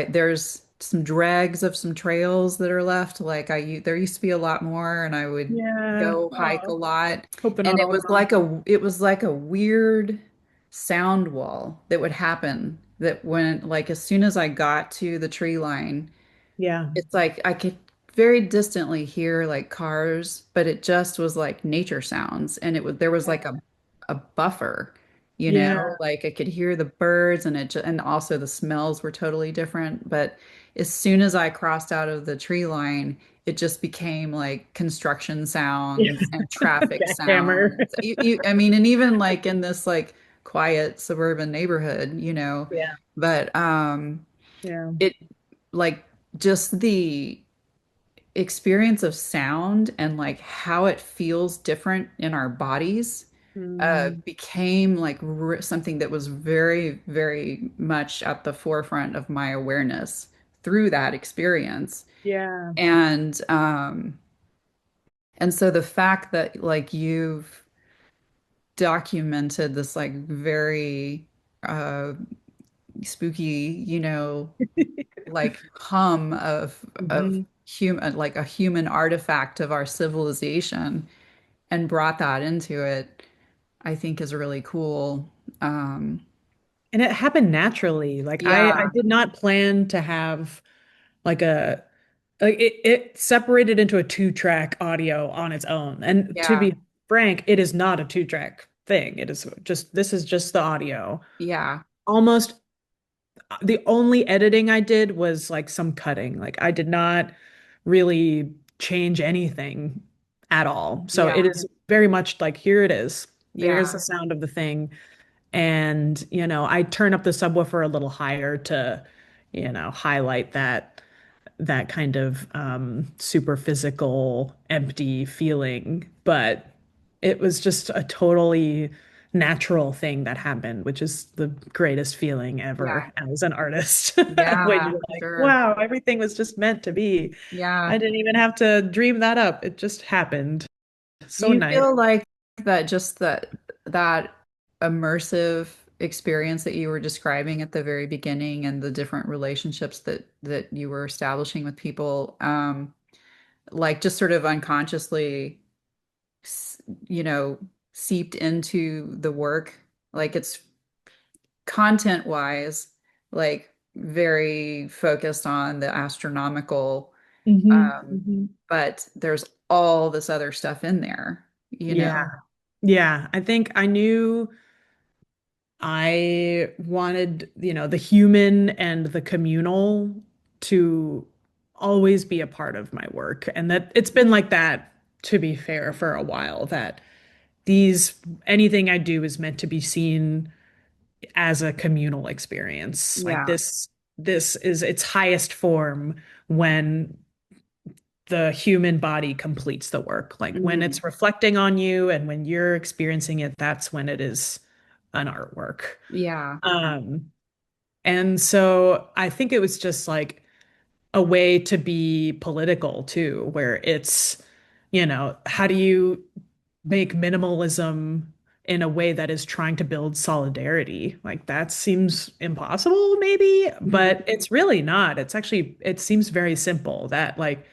there's some dregs of some trails that are left. There used to be a lot more, and I would Yeah. go hike a Oh, lot. hope they're And not all gone. it was like a weird sound wall that would happen that when like as soon as I got to the tree line, Yeah. it's like I could very distantly hear like cars, but it just was like nature sounds, and it was there was like a buffer, you know, Yeah. like I could hear the birds, and and also the smells were totally different. But as soon as I crossed out of the tree line, it just became like construction Yeah. sounds and traffic Jackhammer. sounds. I mean, and even like in this like quiet suburban neighborhood, you know, Yeah. but Yeah. it like just the experience of sound and like how it feels different in our bodies Mm, became like something that was very, very much at the forefront of my awareness through that experience. yeah. And and so the fact that like you've documented this like very uh spooky, you know, like hum of Hmm. human like a human artifact of our civilization and brought that into it, I think is really cool. Um, And it happened naturally. Like I yeah, did not plan to have like a like it separated into a two-track audio on its own. And to yeah, be frank, it is not a two-track thing. It is just this is just the audio. yeah, Almost the only editing I did was like some cutting. Like I did not really change anything at all. So yeah, it is very much like here it is. There's yeah, the sound of the thing. And, I turn up the subwoofer a little higher to, highlight that kind of super physical, empty feeling. But it was just a totally natural thing that happened, which is the greatest feeling Yeah. ever as an artist. When Yeah, you're for like, sure. wow, everything was just meant to be. Yeah. I didn't even have to dream that up. It just happened. Do So you nice. feel like that just that immersive experience that you were describing at the very beginning and the different relationships that you were establishing with people, like just sort of unconsciously, you know, seeped into the work? Like it's content wise, like very focused on the astronomical, Hmm. um, Hmm. but there's all this other stuff in there, you Yeah. know? Yeah. I think I knew I wanted, the human and the communal to always be a part of my work. And that it's been like that, to be fair, for a while, that these anything I do is meant to be seen as a communal experience. Like Yeah. this is its highest form when the human body completes the work. Like when Mhm. it's reflecting on you and when you're experiencing it, that's when it is an artwork. Yeah. Um, and so I think it was just like a way to be political too, where it's, how do you make minimalism in a way that is trying to build solidarity? Like that seems impossible, maybe, Mhm. but it's really not. It's actually, it seems very simple that like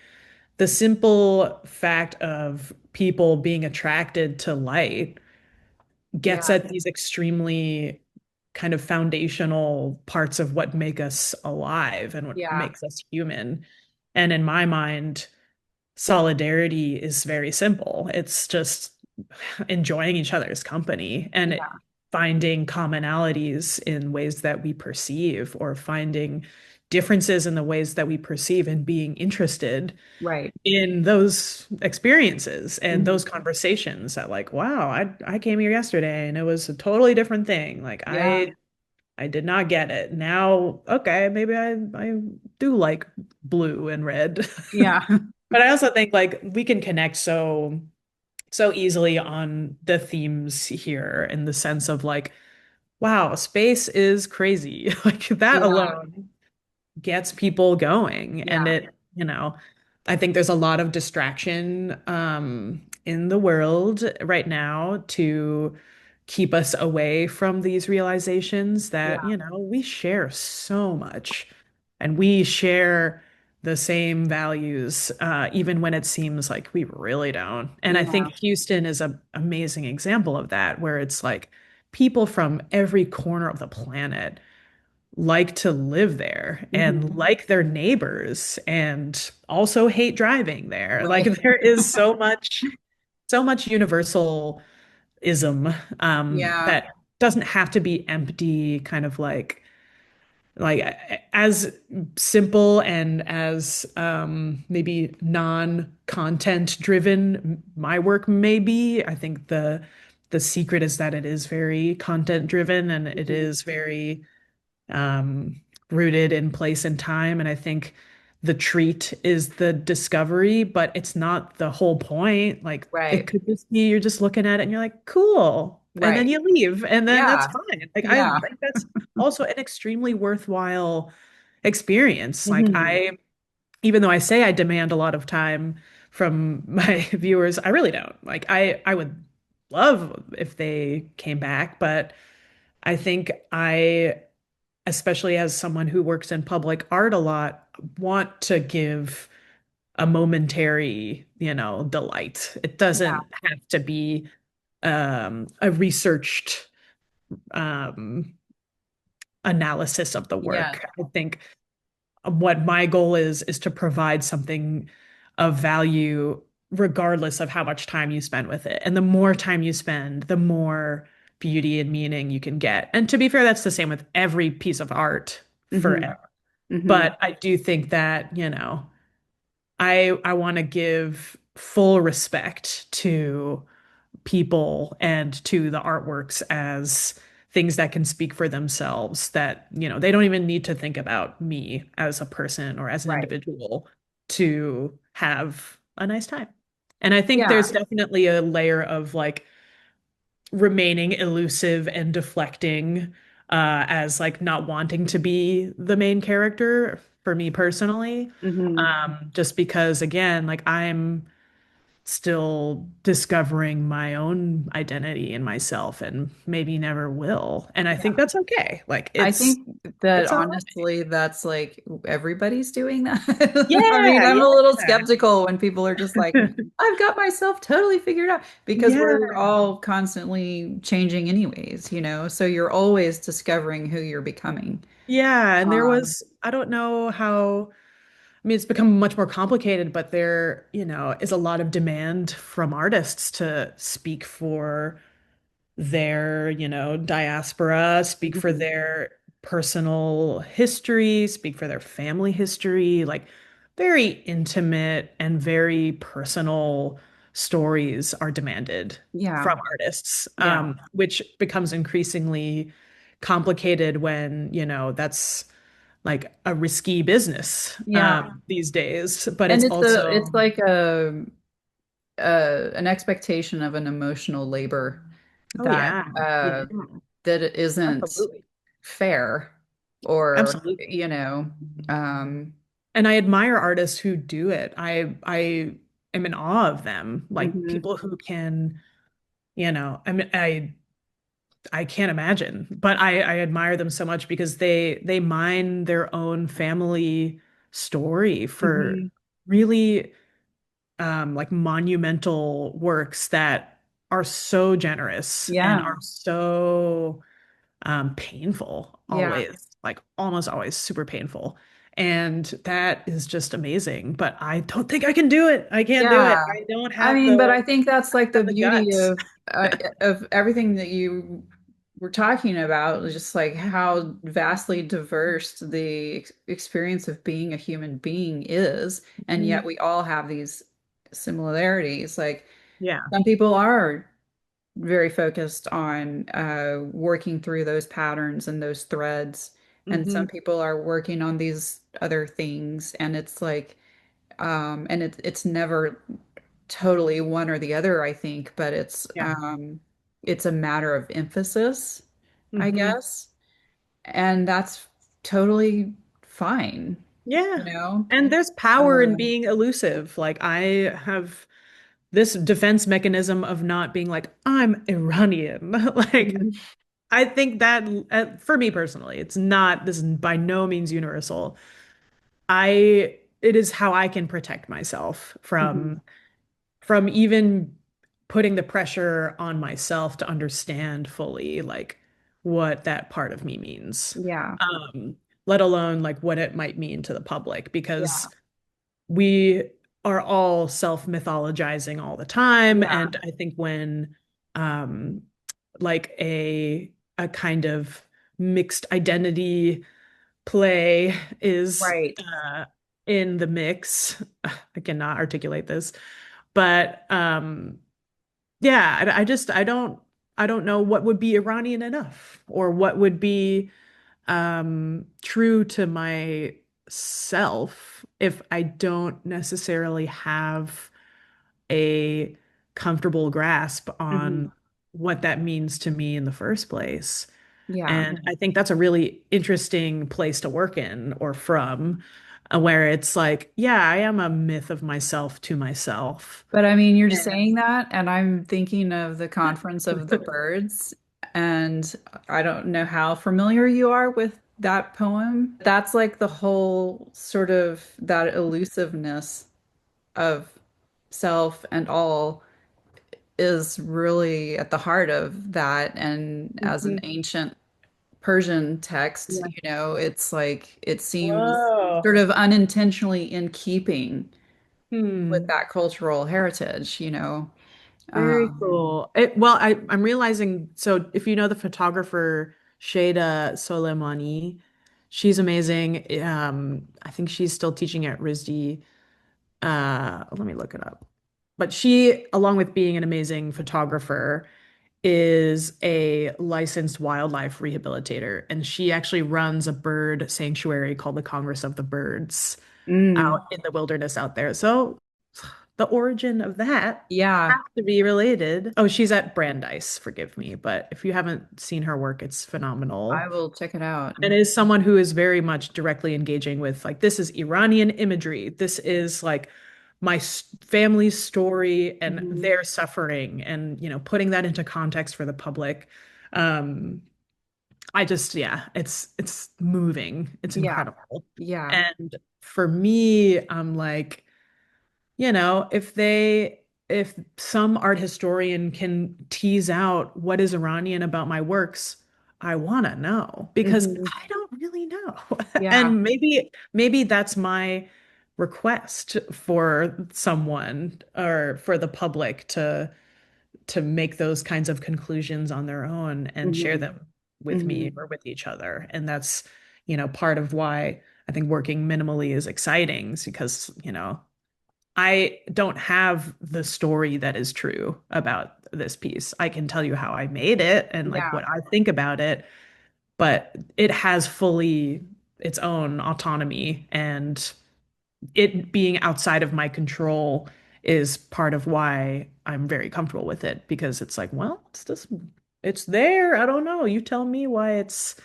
the simple fact of people being attracted to light gets Yeah. at these extremely kind of foundational parts of what make us alive and what Yeah. makes us human. And in my mind, solidarity is very simple. It's just enjoying each other's company and Yeah. finding commonalities in ways that we perceive or finding differences in the ways that we perceive and being interested Right. in those experiences and Mhm. those conversations that like, wow, I came here yesterday and it was a totally different thing. Like Yeah. I did not get it. Now, okay, maybe I do like blue and red. Yeah. But I also think like we can connect so easily on the themes here in the sense of like, wow, space is crazy. Like that Yeah. alone gets people going. And Yeah. I think there's a lot of distraction in the world right now to keep us away from these realizations that, Yeah. we share so much and we share the same values, even when it seems like we really don't. And I Yeah. think Houston is an amazing example of that, where it's like people from every corner of the planet like to live there and Mhm. like their neighbors and also hate driving there. Like Right. there is so much universalism Yeah. that doesn't have to be empty, kind of like as simple and as maybe non-content driven my work may be. I think the secret is that it is very content driven and it Mhm. is very um, rooted in place and time. And I think the treat is the discovery, but it's not the whole point. Like it Right. could just be you're just looking at it and you're like, cool. And then Right. you leave, and then that's Yeah. fine. Like I Yeah. think that's also an extremely worthwhile experience. Like Mhm. even though I say I demand a lot of time from my viewers, I really don't. Like I would love if they came back, but I think especially as someone who works in public art a lot, want to give a momentary, delight. It Yeah. doesn't have to be a researched um, analysis of the Yeah. work. I think what my goal is to provide something of value regardless of how much time you spend with it. And the more time you spend, the more beauty and meaning you can get. And to be fair, that's the same with every piece of art Mhm. forever. Mhm. But I do think that, I want to give full respect to people and to the artworks as things that can speak for themselves, that, they don't even need to think about me as a person or as an Right. individual to have a nice time. And I think Yeah. there's definitely a layer of like remaining elusive and deflecting as like not wanting to be the main character for me personally. Hmm. Just because again, like I'm still discovering my own identity in myself and maybe never will. And I think Yeah. that's okay. Like I think that it's all right. honestly, that's like everybody's doing that. I mean, Yeah, I'm a little yeah. skeptical when people are just like, I've got myself totally figured out because Yeah. we're all constantly changing anyways, you know? So you're always discovering who you're becoming. Yeah, and there Um, was, I don't know how, I mean, it's become much more complicated, but there, is a lot of demand from artists to speak for their, diaspora, speak for mhm. their personal history, speak for their family history, like very intimate and very personal stories are demanded Yeah. from artists, Yeah. which becomes increasingly complicated when, that's like a risky business Yeah. these days, but And it's it's also, like an expectation of an emotional labor oh that yeah, yeah, that it isn't absolutely, fair or absolutely. um And I admire artists who do it. I am in awe of them. Like mhm. people who can, I mean, I can't imagine, but I admire them so much because they mine their own family story for Mhm. really like monumental works that are so generous and Yeah. are so painful Yeah. always, like almost always super painful. And that is just amazing. But I don't think I can do it. I can't do it. Yeah. I don't I have mean, but the I think that's like the have the beauty guts. of everything that you were talking about, just like how vastly diverse the experience of being a human being is, and yet Mhm. we all have these similarities. Like Yeah. some people are very focused on working through those patterns and those threads, and some Hmm. people are working on these other things, and it's like and it's never totally one or the other, I think, but Yeah. it's a matter of emphasis, I Hmm. guess. And that's totally fine, you Yeah. know? And there's power in Um, being elusive. Like I have this defense mechanism of not being like, I'm Iranian. Like mhm, I think that for me personally, this is by no means universal. It is how I can protect myself mhm. from even putting the pressure on myself to understand fully like what that part of me means. Yeah, Let alone like what it might mean to the public because yeah, we are all self-mythologizing all the time. yeah, And I think when um like a kind of mixed identity play is right. in the mix. I cannot articulate this, but yeah, I don't know what would be Iranian enough or what would be true to myself if I don't necessarily have a comfortable grasp Hmm. on what that means to me in the first place. Yeah. And I think that's a really interesting place to work in or from, where it's like, yeah, I am a myth of myself to myself. But I mean, you're just saying And that, and I'm thinking of the Conference of the Birds, and I don't know how familiar you are with that poem. That's like the whole sort of that elusiveness of self and all is really at the heart of that. And as an Mhm. ancient Persian text, Yeah. it's like it seems Whoa. sort of unintentionally in keeping with Hmm. that cultural heritage. Very Um, cool. I'm realizing, so if you know the photographer Shada Soleimani, she's amazing. I think she's still teaching at RISD. Let me look it up. But she, along with being an amazing photographer, is a licensed wildlife rehabilitator, and she actually runs a bird sanctuary called the Congress of the Birds out mm, in the wilderness out there. So the origin of that Yeah, has to be related. Oh, she's at Brandeis, forgive me, but if you haven't seen her work, it's I phenomenal. will check it out. And is someone who is very much directly engaging with like this is Iranian imagery. This is like my family's story and Mhm. their suffering and putting that into context for the public. Um I just yeah, it's moving. It's Yeah, incredible. yeah. And for me, I'm like if some art historian can tease out what is Iranian about my works, I want to know because Hmm. I don't really know. Yeah. And maybe that's my request for someone or for the public to make those kinds of conclusions on their own and share Hmm. them with me Hmm. or with each other. And that's, part of why I think working minimally is exciting is because, I don't have the story that is true about this piece. I can tell you how I made it and like Yeah. what I think about it, but it has fully its own autonomy and it being outside of my control is part of why I'm very comfortable with it because it's like, well, it's there. I don't know. You tell me why it's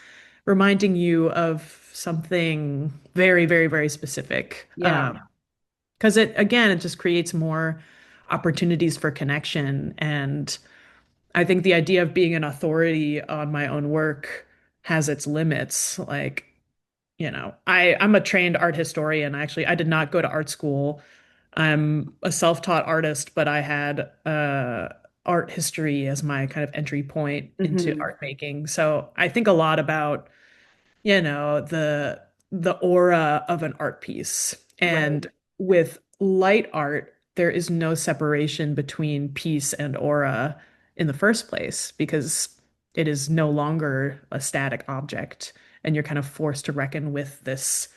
reminding you of something very, very, very specific. Yeah. Because it just creates more opportunities for connection. And I think the idea of being an authority on my own work has its limits. Like, I'm a trained art historian. Actually, I did not go to art school. I'm a self-taught artist, but I had art history as my kind of entry point into Hmm. art making. So I think a lot about the aura of an art piece. Right. And with light art, there is no separation between piece and aura in the first place because it is no longer a static object, and you're kind of forced to reckon with this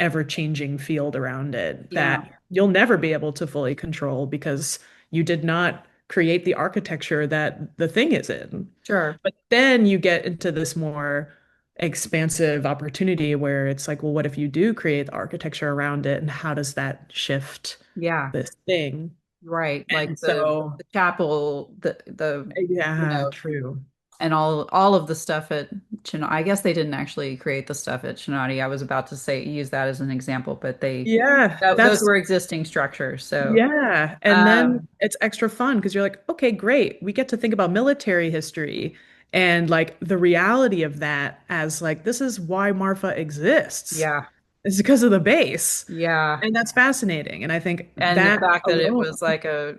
ever-changing field around it Yeah. that you'll never be able to fully control because you did not create the architecture that the thing is in. Sure. But then you get into this more expansive opportunity where it's like, well, what if you do create the architecture around it, and how does that shift Yeah. this thing? Right. Like And so, the chapel, you yeah, know, true. and all of the stuff at Chinati. I guess they didn't actually create the stuff at Chinati. I was about to say use that as an example, but Yeah, those that's were existing structures. So, yeah. And then um, it's extra fun because you're like, okay, great. We get to think about military history and like the reality of that as like, this is why Marfa exists. yeah, It's because of the base. yeah, And that's fascinating. And I think and the that fact that it alone, was like a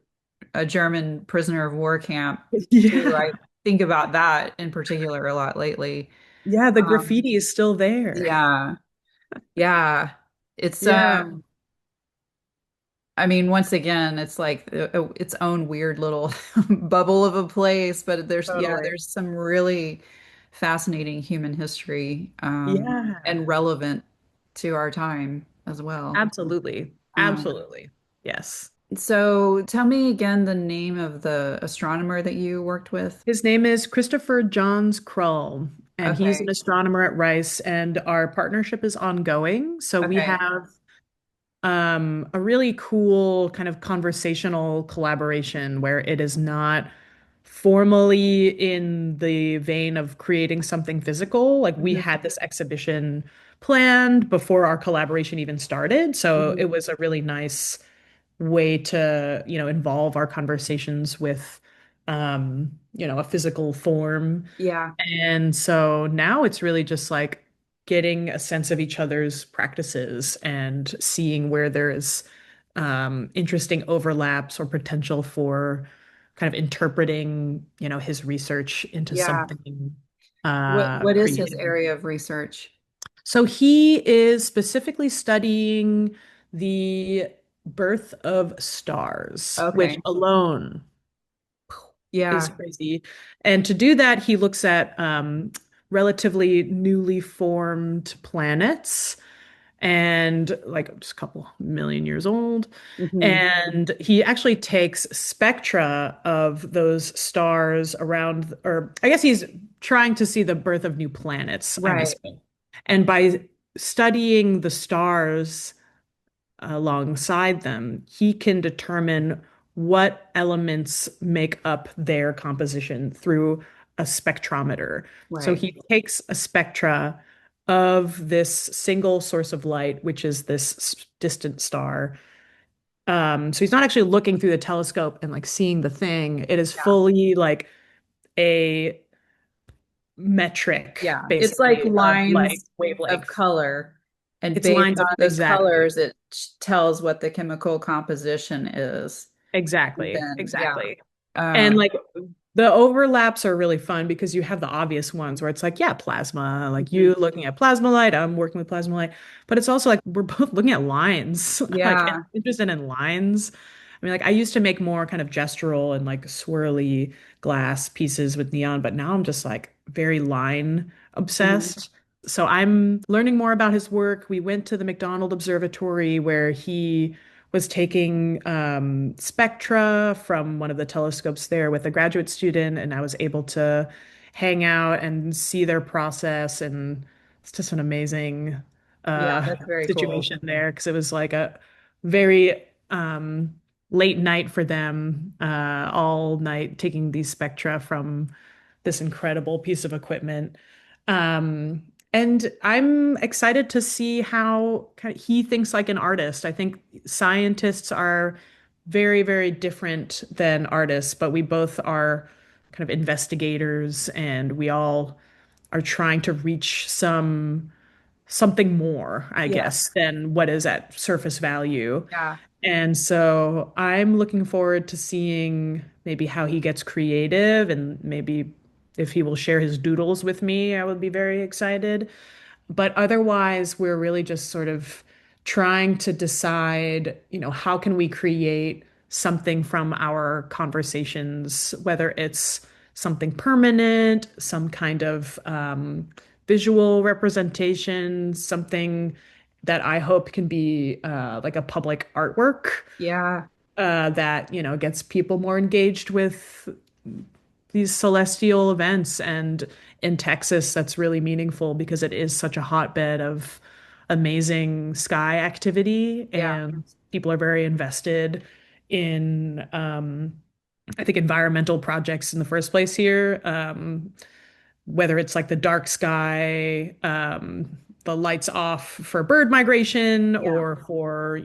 German prisoner of war camp too. I yeah. think about that in particular a lot lately. Yeah, the Um, graffiti is still there. yeah, yeah. It's Yeah, I mean, once again, it's like its own weird little bubble of a place, but totally. there's some really fascinating human history, Yeah, and relevant to our time as well. absolutely. Um, Absolutely. Yes. so tell me again the name of the astronomer that you worked with. His name is Christopher Johns Krull, and he's an Okay. astronomer at Rice, and our partnership is ongoing. So we Okay. have a really cool kind of conversational collaboration where it is not formally in the vein of creating something physical. Like we Mhm. had this exhibition planned before our collaboration even started. So it Mhm. was a really nice way to, involve our conversations with, a physical form. Yeah. And so now it's really just like getting a sense of each other's practices and seeing where there is interesting overlaps or potential for kind of interpreting, his research into Yeah. something What is his creative. area of research? So he is specifically studying the birth of stars, which Okay. alone is Yeah. crazy. And to do that, he looks at relatively newly formed planets and like just a couple million years old. Hmm. And he actually takes spectra of those stars around, or I guess he's trying to see the birth of new planets, I Right. misspoke. And by studying the stars alongside them, he can determine what elements make up their composition through a spectrometer. So Right. he takes a spectra of this single source of light, which is this distant star. So he's not actually looking through the telescope and like seeing the thing. It is Yeah. fully like a metric, Yeah. It's like basically, of light lines of wavelength. color, and It's based lines of on those exactly. colors, it tells what the chemical composition is. And Exactly, then, yeah. exactly. And Um, like the overlaps are really fun because you have the obvious ones where it's like, yeah, plasma, like mhm. you looking at plasma light, I'm working with plasma light. But it's also like we're both looking at lines, like and Yeah. interested in lines. I mean, like I used to make more kind of gestural and like swirly glass pieces with neon, but now I'm just like very line Mhm. obsessed. So I'm learning more about his work. We went to the McDonald Observatory where he was taking spectra from one of the telescopes there with a graduate student, and I was able to hang out and see their process. And it's just an amazing Yeah, uh, that's very cool. situation there because it was like a very late night for them, all night taking these spectra from this incredible piece of equipment. Um, and I'm excited to see how kind of he thinks like an artist. I think scientists are very, very different than artists, but we both are kind of investigators and we all are trying to reach something more, I Yeah. guess, than what is at surface value. Yeah. And so I'm looking forward to seeing maybe how he gets creative and maybe if he will share his doodles with me, I would be very excited. But otherwise, we're really just sort of trying to decide, how can we create something from our conversations, whether it's something permanent, some kind of visual representation, something that I hope can be like a public artwork Yeah. that, gets people more engaged with these celestial events. And in Texas, that's really meaningful because it is such a hotbed of amazing sky activity, Yeah. and people are very invested in, I think, environmental projects in the first place here. Whether it's like the dark sky, the lights off for bird migration Yeah. or for,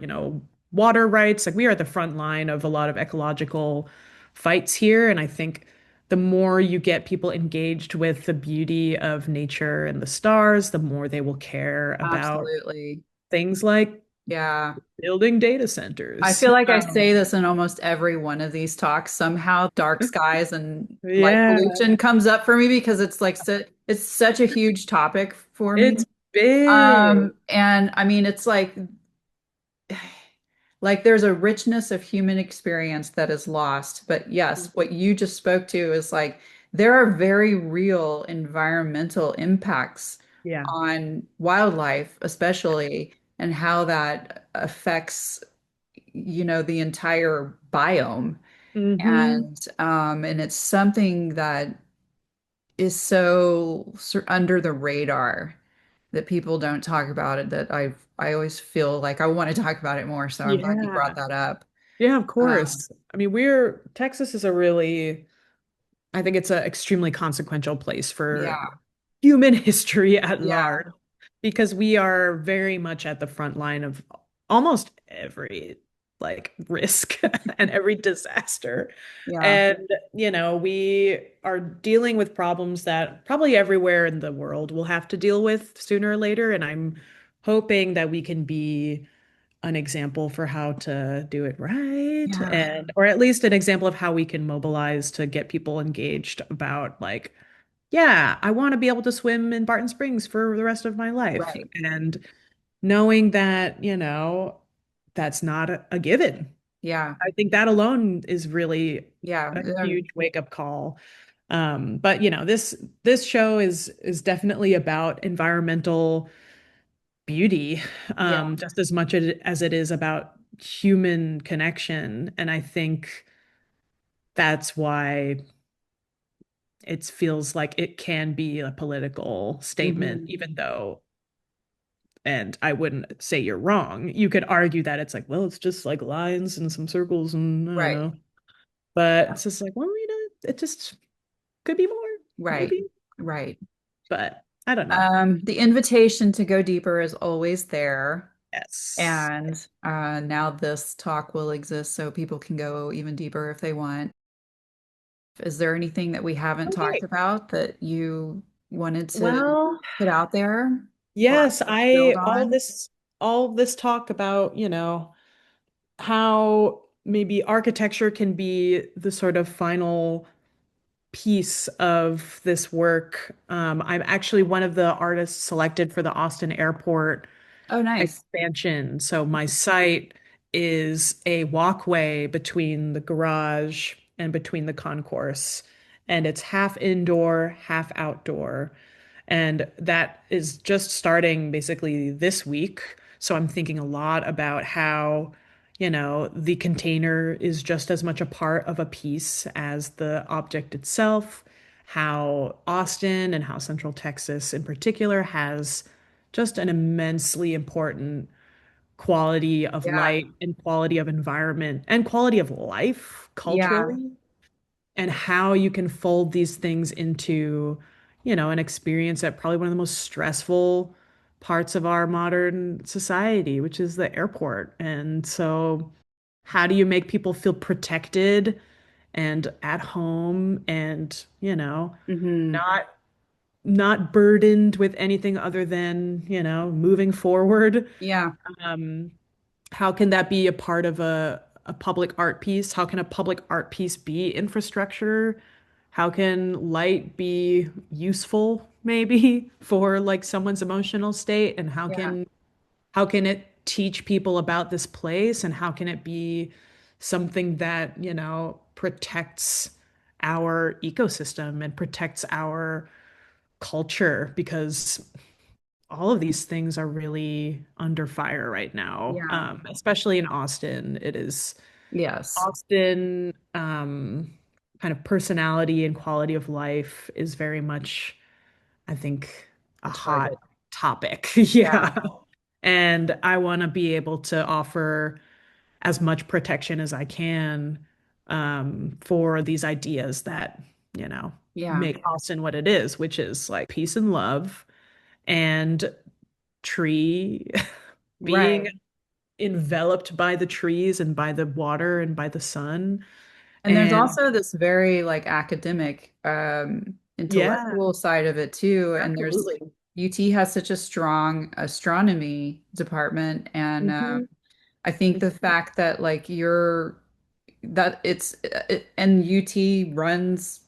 water rights. Like we are at the front line of a lot of ecological fights here. And I think the more you get people engaged with the beauty of nature and the stars, the more they will care about Absolutely. things like Yeah. building data I centers. feel like I say this in almost every one of these talks. Somehow dark skies and light Yeah, pollution comes up for me because it's like it's such a huge topic for me. it's big. And I mean it's like there's a richness of human experience that is lost. But yes, what you just spoke to is like there are very real environmental impacts Yeah. on wildlife, especially, and how that affects, the entire biome. Hmm. And it's something that is so under the radar that people don't talk about it, that I always feel like I want to talk about it more. So I'm glad you brought Yeah. that up. Yeah, of Um, course. I mean, Texas is I think it's an extremely consequential place for yeah, human history at yeah, large because we are very much at the front line of almost every like risk and every disaster. yeah, And, we are dealing with problems that probably everywhere in the world will have to deal with sooner or later. And I'm hoping that we can be an example for how to do it right, yeah, and or at least an example of how we can mobilize to get people engaged about like, yeah, I want to be able to swim in Barton Springs for the rest of my life. right. And knowing that, that's not a given. Yeah, I think that alone is really yeah, a huge wake-up call. But this show is definitely about environmental beauty, yeah, just as much as it is about human connection. And I think that's why it feels like it can be a political statement, hmm, even though And I wouldn't say you're wrong. You could argue that it's like, well, it's just like lines and some circles and I don't Right. know. But Yeah. it's just like, well, it just could be more, Right. maybe. Right. But I don't know. The invitation to go deeper is always there. Yes. And now this talk will exist so people can go even deeper if they want. Is there anything that we haven't talked Okay. about that you wanted to Well, put out there or yes, build I on? all this talk about, how maybe architecture can be the sort of final piece of this work. I'm actually one of the artists selected for the Austin Airport Oh, nice. expansion. So my site is a walkway between the garage and between the concourse, and it's half indoor, half outdoor. And that is just starting basically this week. So I'm thinking a lot about how, the container is just as much a part of a piece as the object itself, how Austin and how Central Texas in particular has just an immensely important quality of Yeah. light and quality of environment and quality of life Yeah. culturally, and how you can fold these things into, an experience at probably one of the most stressful parts of our modern society, which is the airport. And so, how do you make people feel protected and at home and, Hmm. not burdened with anything other than, moving forward? Yeah. Um, how can that be a part of a public art piece? How can a public art piece be infrastructure? How can light be useful maybe for like someone's emotional state? And Yeah. how can it teach people about this place? And how can it be something that, protects our ecosystem and protects our culture? Because all of these things are really under fire right now, Yeah. especially in Austin. It is Yes. Austin, kind of personality and quality of life is very much, I think, a A hot target. topic. Yeah. Yeah. And I want to be able to offer as much protection as I can, for these ideas that, you know, Yeah. make Austin what it is, which is like peace and love and tree being Right. enveloped by the trees and by the water and by the sun. And there's And also this very like academic, yeah, intellectual side of it too. And there's absolutely. UT has such a strong astronomy department. And Hmm. I think the fact that like and UT runs,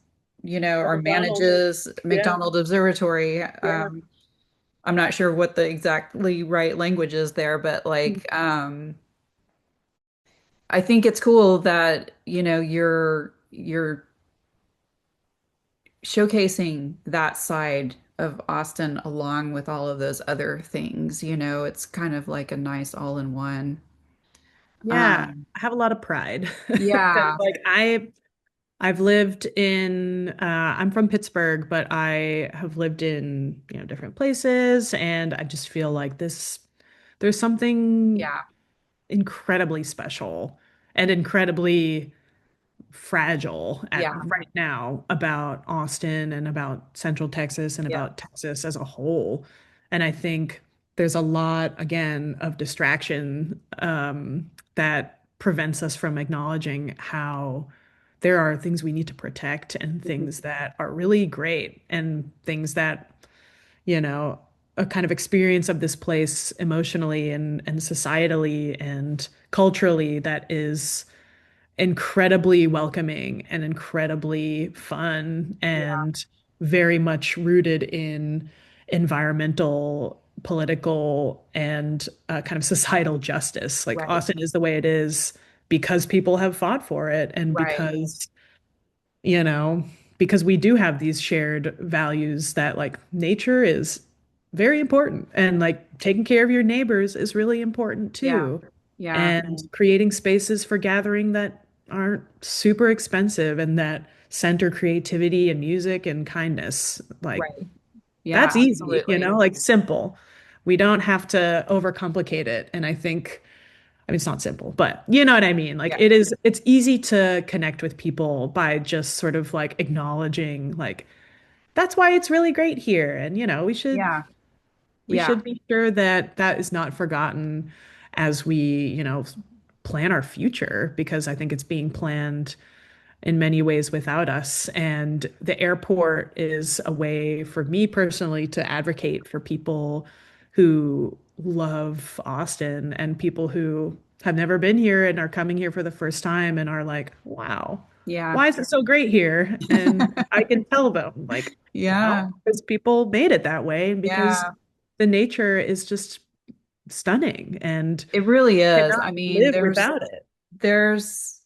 The or McDonald's. manages Yeah. McDonald Observatory. Yeah. I'm not sure what the exactly right language is there, but like, I think it's cool that, you're showcasing that side of Austin along with all of those other things. It's kind of like a nice all-in-one. Yeah. Um, I have a lot of pride because yeah, like I've lived in I'm from Pittsburgh, but I have lived in, different places, and I just feel like there's something yeah, incredibly special and incredibly fragile at yeah, right now about Austin and about Central Texas and yeah, about Texas as a whole. And I think there's a lot, again, of distraction, that prevents us from acknowledging how there are things we need to protect and things mhm, that are really great and things that, you know, a kind of experience of this place emotionally and societally and culturally that is incredibly welcoming and incredibly fun yeah, and very much rooted in environmental, political, and kind of societal justice. Like right, Austin is the way it is because people have fought for it and right, you know, because we do have these shared values that like nature is very important and like taking care of your neighbors is really important yeah, too. yeah, And creating spaces for gathering that aren't super expensive and that center creativity and music and kindness. Like right, yeah, that's easy, absolutely. like simple. We don't have to overcomplicate it. And I think, I mean, it's not simple, but you know what I mean? Like Yeah. it's easy to connect with people by just sort of like acknowledging like that's why it's really great here. And Yeah. we Yeah. should be sure that that is not forgotten as we, plan our future because I think it's being planned in many ways without us. And the airport is a way for me personally to advocate for people who love Austin and people who have never been here and are coming here for the first time and are like, wow, Yeah. why is it so great here? And I can tell them, like, Yeah. well, because people made it that way and because Yeah. the nature is just stunning and It really is. cannot I mean, live without it. there's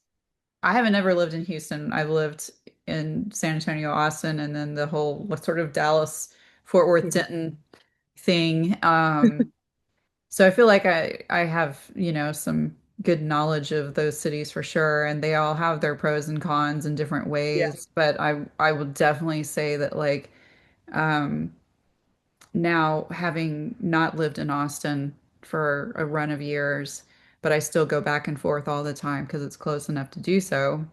I haven't ever lived in Houston. I've lived in San Antonio, Austin, and then the whole sort of Dallas, Fort Worth, Mhm. Denton thing. So I feel like I have, some good knowledge of those cities for sure, and they all have their pros and cons in different Yeah. ways. But I would definitely say that like um now having not lived in Austin for a run of years, but I still go back and forth all the time because it's close enough to do so.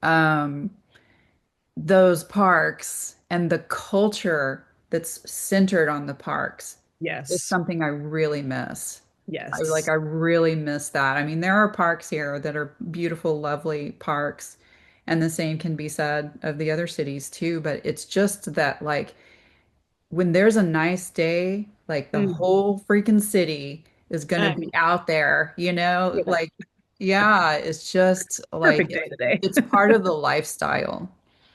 Um, those parks and the culture that's centered on the parks is Yes. something I really miss. I Yes. really miss that. I mean, there are parks here that are beautiful, lovely parks, and the same can be said of the other cities too, but it's just that like when there's a nice day, like the Mm. whole freaking city is gonna I be mean, out there, yeah. like yeah, it's just like Perfect day today. it's part of the lifestyle.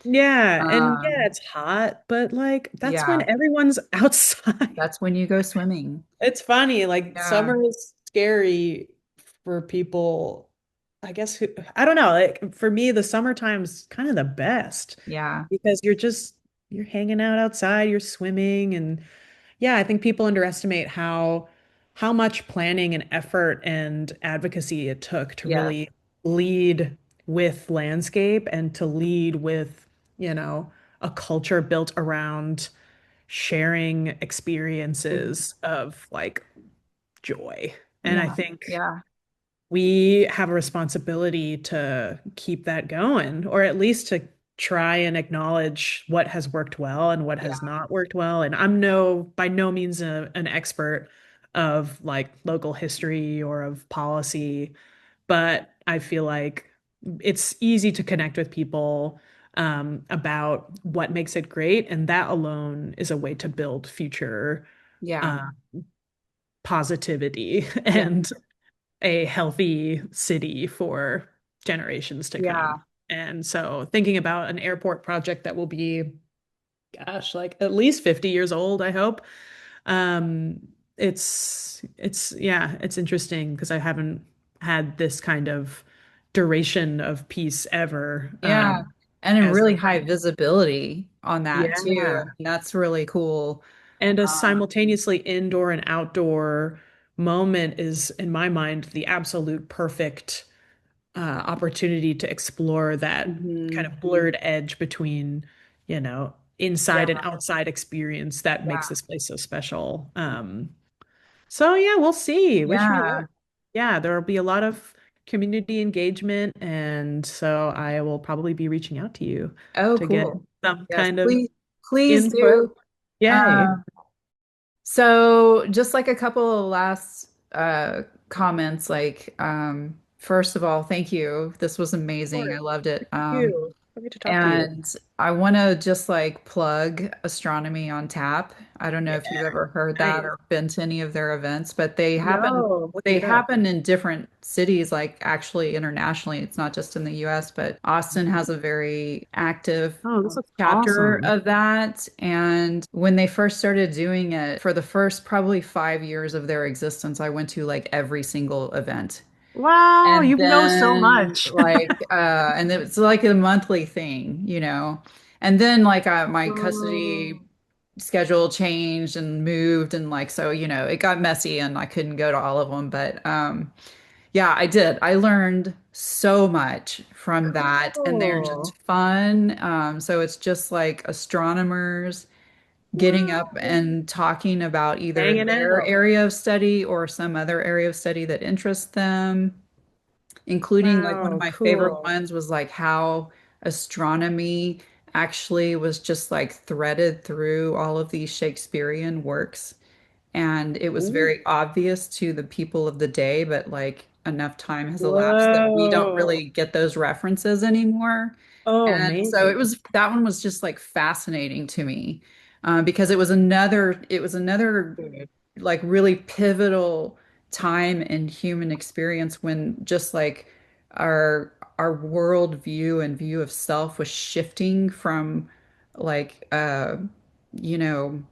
Yeah, and yeah, Um, it's hot, but like that's when yeah, everyone's outside. that's when you go swimming. It's funny, like Yeah, summer is scary for people. I guess I don't know, like for me the summertime's kind of the best yeah, because you're hanging out outside, you're swimming and yeah, I think people underestimate how much planning and effort and advocacy it took to yes. really lead with landscape and to lead with, a culture built around sharing Mhm. experiences of like joy. And I Yeah, think yeah, we have a responsibility to keep that going, or at least to try and acknowledge what has worked well and what has yeah, not worked well. And by no means an expert of like local history or of policy, but I feel like it's easy to connect with people about what makes it great, and that alone is a way to build future yeah, uh, positivity yeah, and a healthy city for generations to come. yeah, And so thinking about an airport project that will be, gosh, like at least 50 years old, I hope. Um, yeah, it's interesting because I haven't had this kind of duration of peace ever. yeah. And in As really high visibility on that too. I yeah, mean, that's really cool. and a Um, simultaneously indoor and outdoor moment is, in my mind, the absolute perfect opportunity to explore that kind mhm. of blurred edge between, Yeah, inside and outside experience that makes yeah, this place so special. So yeah, we'll see. Wish me luck. yeah. Yeah, there will be a lot of community engagement, and so I will probably be reaching out to you Oh, to get cool. some Yes, kind of please input. do. Yay. Um, so just like a couple of last comments, like first of all, thank you. This was Of amazing. I course. loved it. Thank you. Lovely to talk to you. And I want to just like plug Astronomy on Tap. I don't know Yeah, if you've ever heard that nice. or been to any of their events, but No, looking they it up. happen in different cities, like actually internationally. It's not just in the US, but Austin has a very active Oh, this looks chapter awesome. of that. And when they first started doing it, for the first probably 5 years of their existence, I went to like every single event. Wow, And you know so then much. and it's like a monthly thing, And then like my Oh, custody schedule changed and moved and like so, it got messy and I couldn't go to all of them, but yeah, I did. I learned so much from that and they're just cool. fun. So it's just like astronomers getting up Wow. and talking about either Hanging their out. area of study or some other area of study that interests them, including like one of Wow, my favorite cool. ones was like how astronomy actually was just like threaded through all of these Shakespearean works. And it was Ooh. very obvious to the people of the day, but like enough time has elapsed that we don't Whoa. really get those references anymore. Oh, And so it amazing. was that one was just like fascinating to me because it was another Good. like really pivotal time in human experience when just like our world view and view of self was shifting from like you know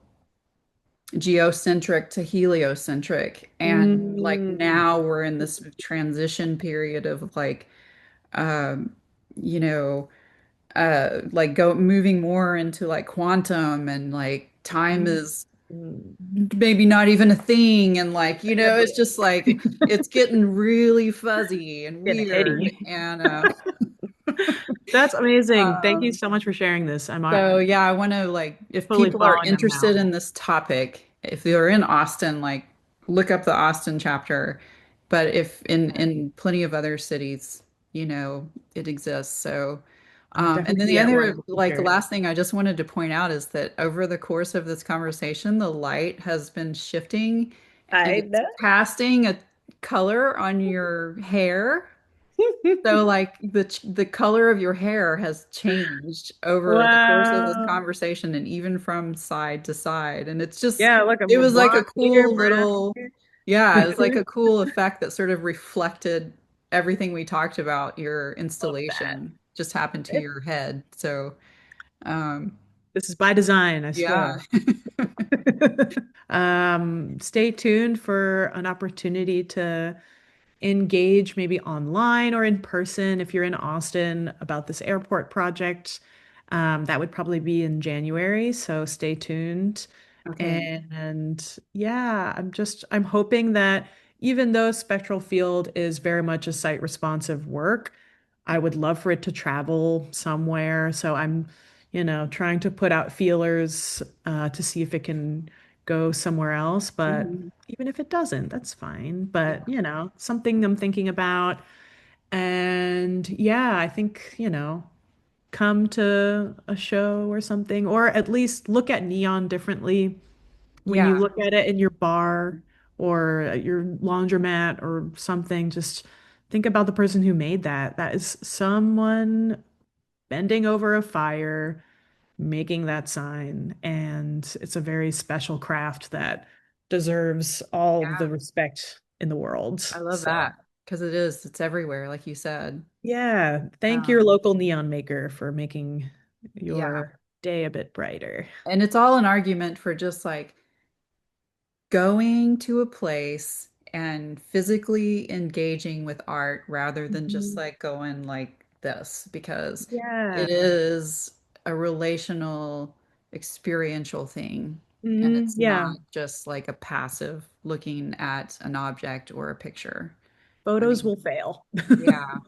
geocentric to heliocentric. And like Mm. now we're in this transition period of um, you know, like go moving more into like quantum and like time Mm. is maybe not even a thing. And like, it's just like it's getting really fuzzy and Getting weird. heady. And That's amazing. Thank you um, so much for sharing this. I'm So yeah, I want to like if totally people are following them interested now. in this topic, if you're in Austin, like look up the Austin chapter. But if in plenty of other cities, it exists. So I'll and definitely then the be at one other in the like the future. last thing I just wanted to point out is that over the course of this conversation, the light has been shifting and I it's know. casting a color on your hair. So like the color of your hair has changed over the course of this Wow. conversation and even from side to side. And it's just Yeah, look, it I'm was like a blonde here, cool brown little here. yeah, it was like a cool effect that sort of reflected everything we talked about. Your Love that. installation just happened to It- your head. So um This is by design, I yeah. swear. Stay tuned for an opportunity to engage maybe online or in person if you're in Austin about this airport project. That would probably be in January, so stay tuned. Okay. And yeah, I'm hoping that even though Spectral Field is very much a site responsive work, I would love for it to travel somewhere. So I'm trying to put out feelers to see if it can go somewhere else. But Mhm. even if it doesn't, that's fine. Yeah. But something I'm thinking about. And yeah, I think come to a show or something, or at least look at neon differently when you Yeah. look at it in your bar or at your laundromat or something. Just think about the person who made that. That is someone bending over a fire, making that sign. And it's a very special craft that deserves all of the Yeah. respect in the world. I love So, that because it's everywhere, like you said. yeah, thank your Um, local neon maker for making yeah. your day a bit brighter. And it's all an argument for just like going to a place and physically engaging with art rather than just Mhm. like going like this because Yeah. it is a relational experiential thing and Mhm. it's Yeah. not just like a passive looking at an object or a picture. I Photos mean, will fail. yeah.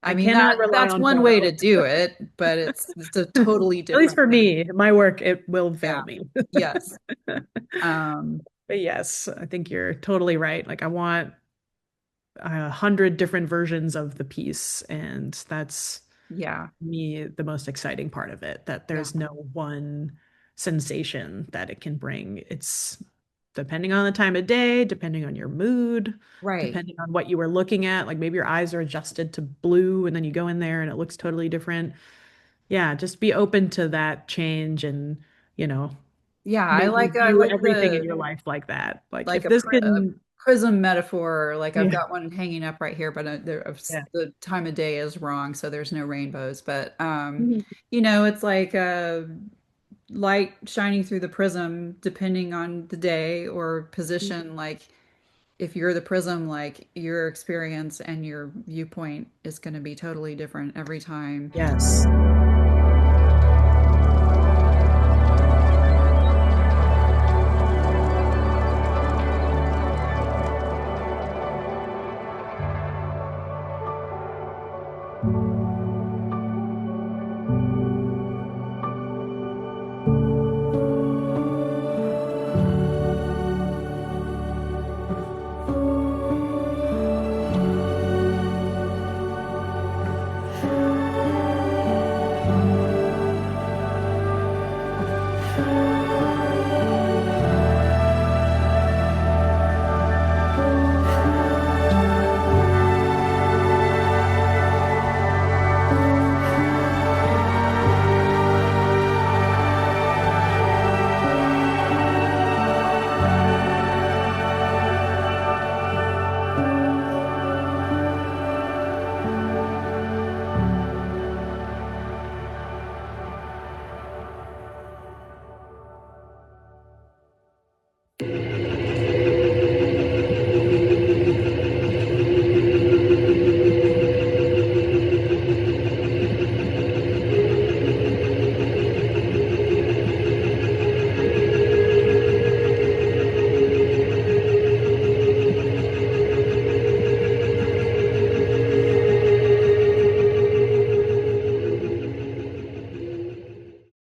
I I mean that cannot rely that's on one way photos. to do it, but it's a totally At least different for thing. me, my work, it will fail Yeah. me. Yes. Um, But yes, I think you're totally right. Like I want 100 different versions of the piece, and that's yeah. me the most exciting part of it, that Yeah. there's no one sensation that it can bring. It's depending on the time of day, depending on your mood, Right. depending on what you were looking at. Like maybe your eyes are adjusted to blue and then you go in there and it looks totally different. Yeah, just be open to that change and, you know, Yeah, maybe I view like everything in the your life like that. Like like if this a can, prism metaphor. Like I've yeah, got one hanging up right here, but yeah. the time of day is wrong, so there's no rainbows. But Mhm. it's like light shining through the prism depending on the day or position. Like if you're the prism, like your experience and your viewpoint is going to be totally different every time. Yes.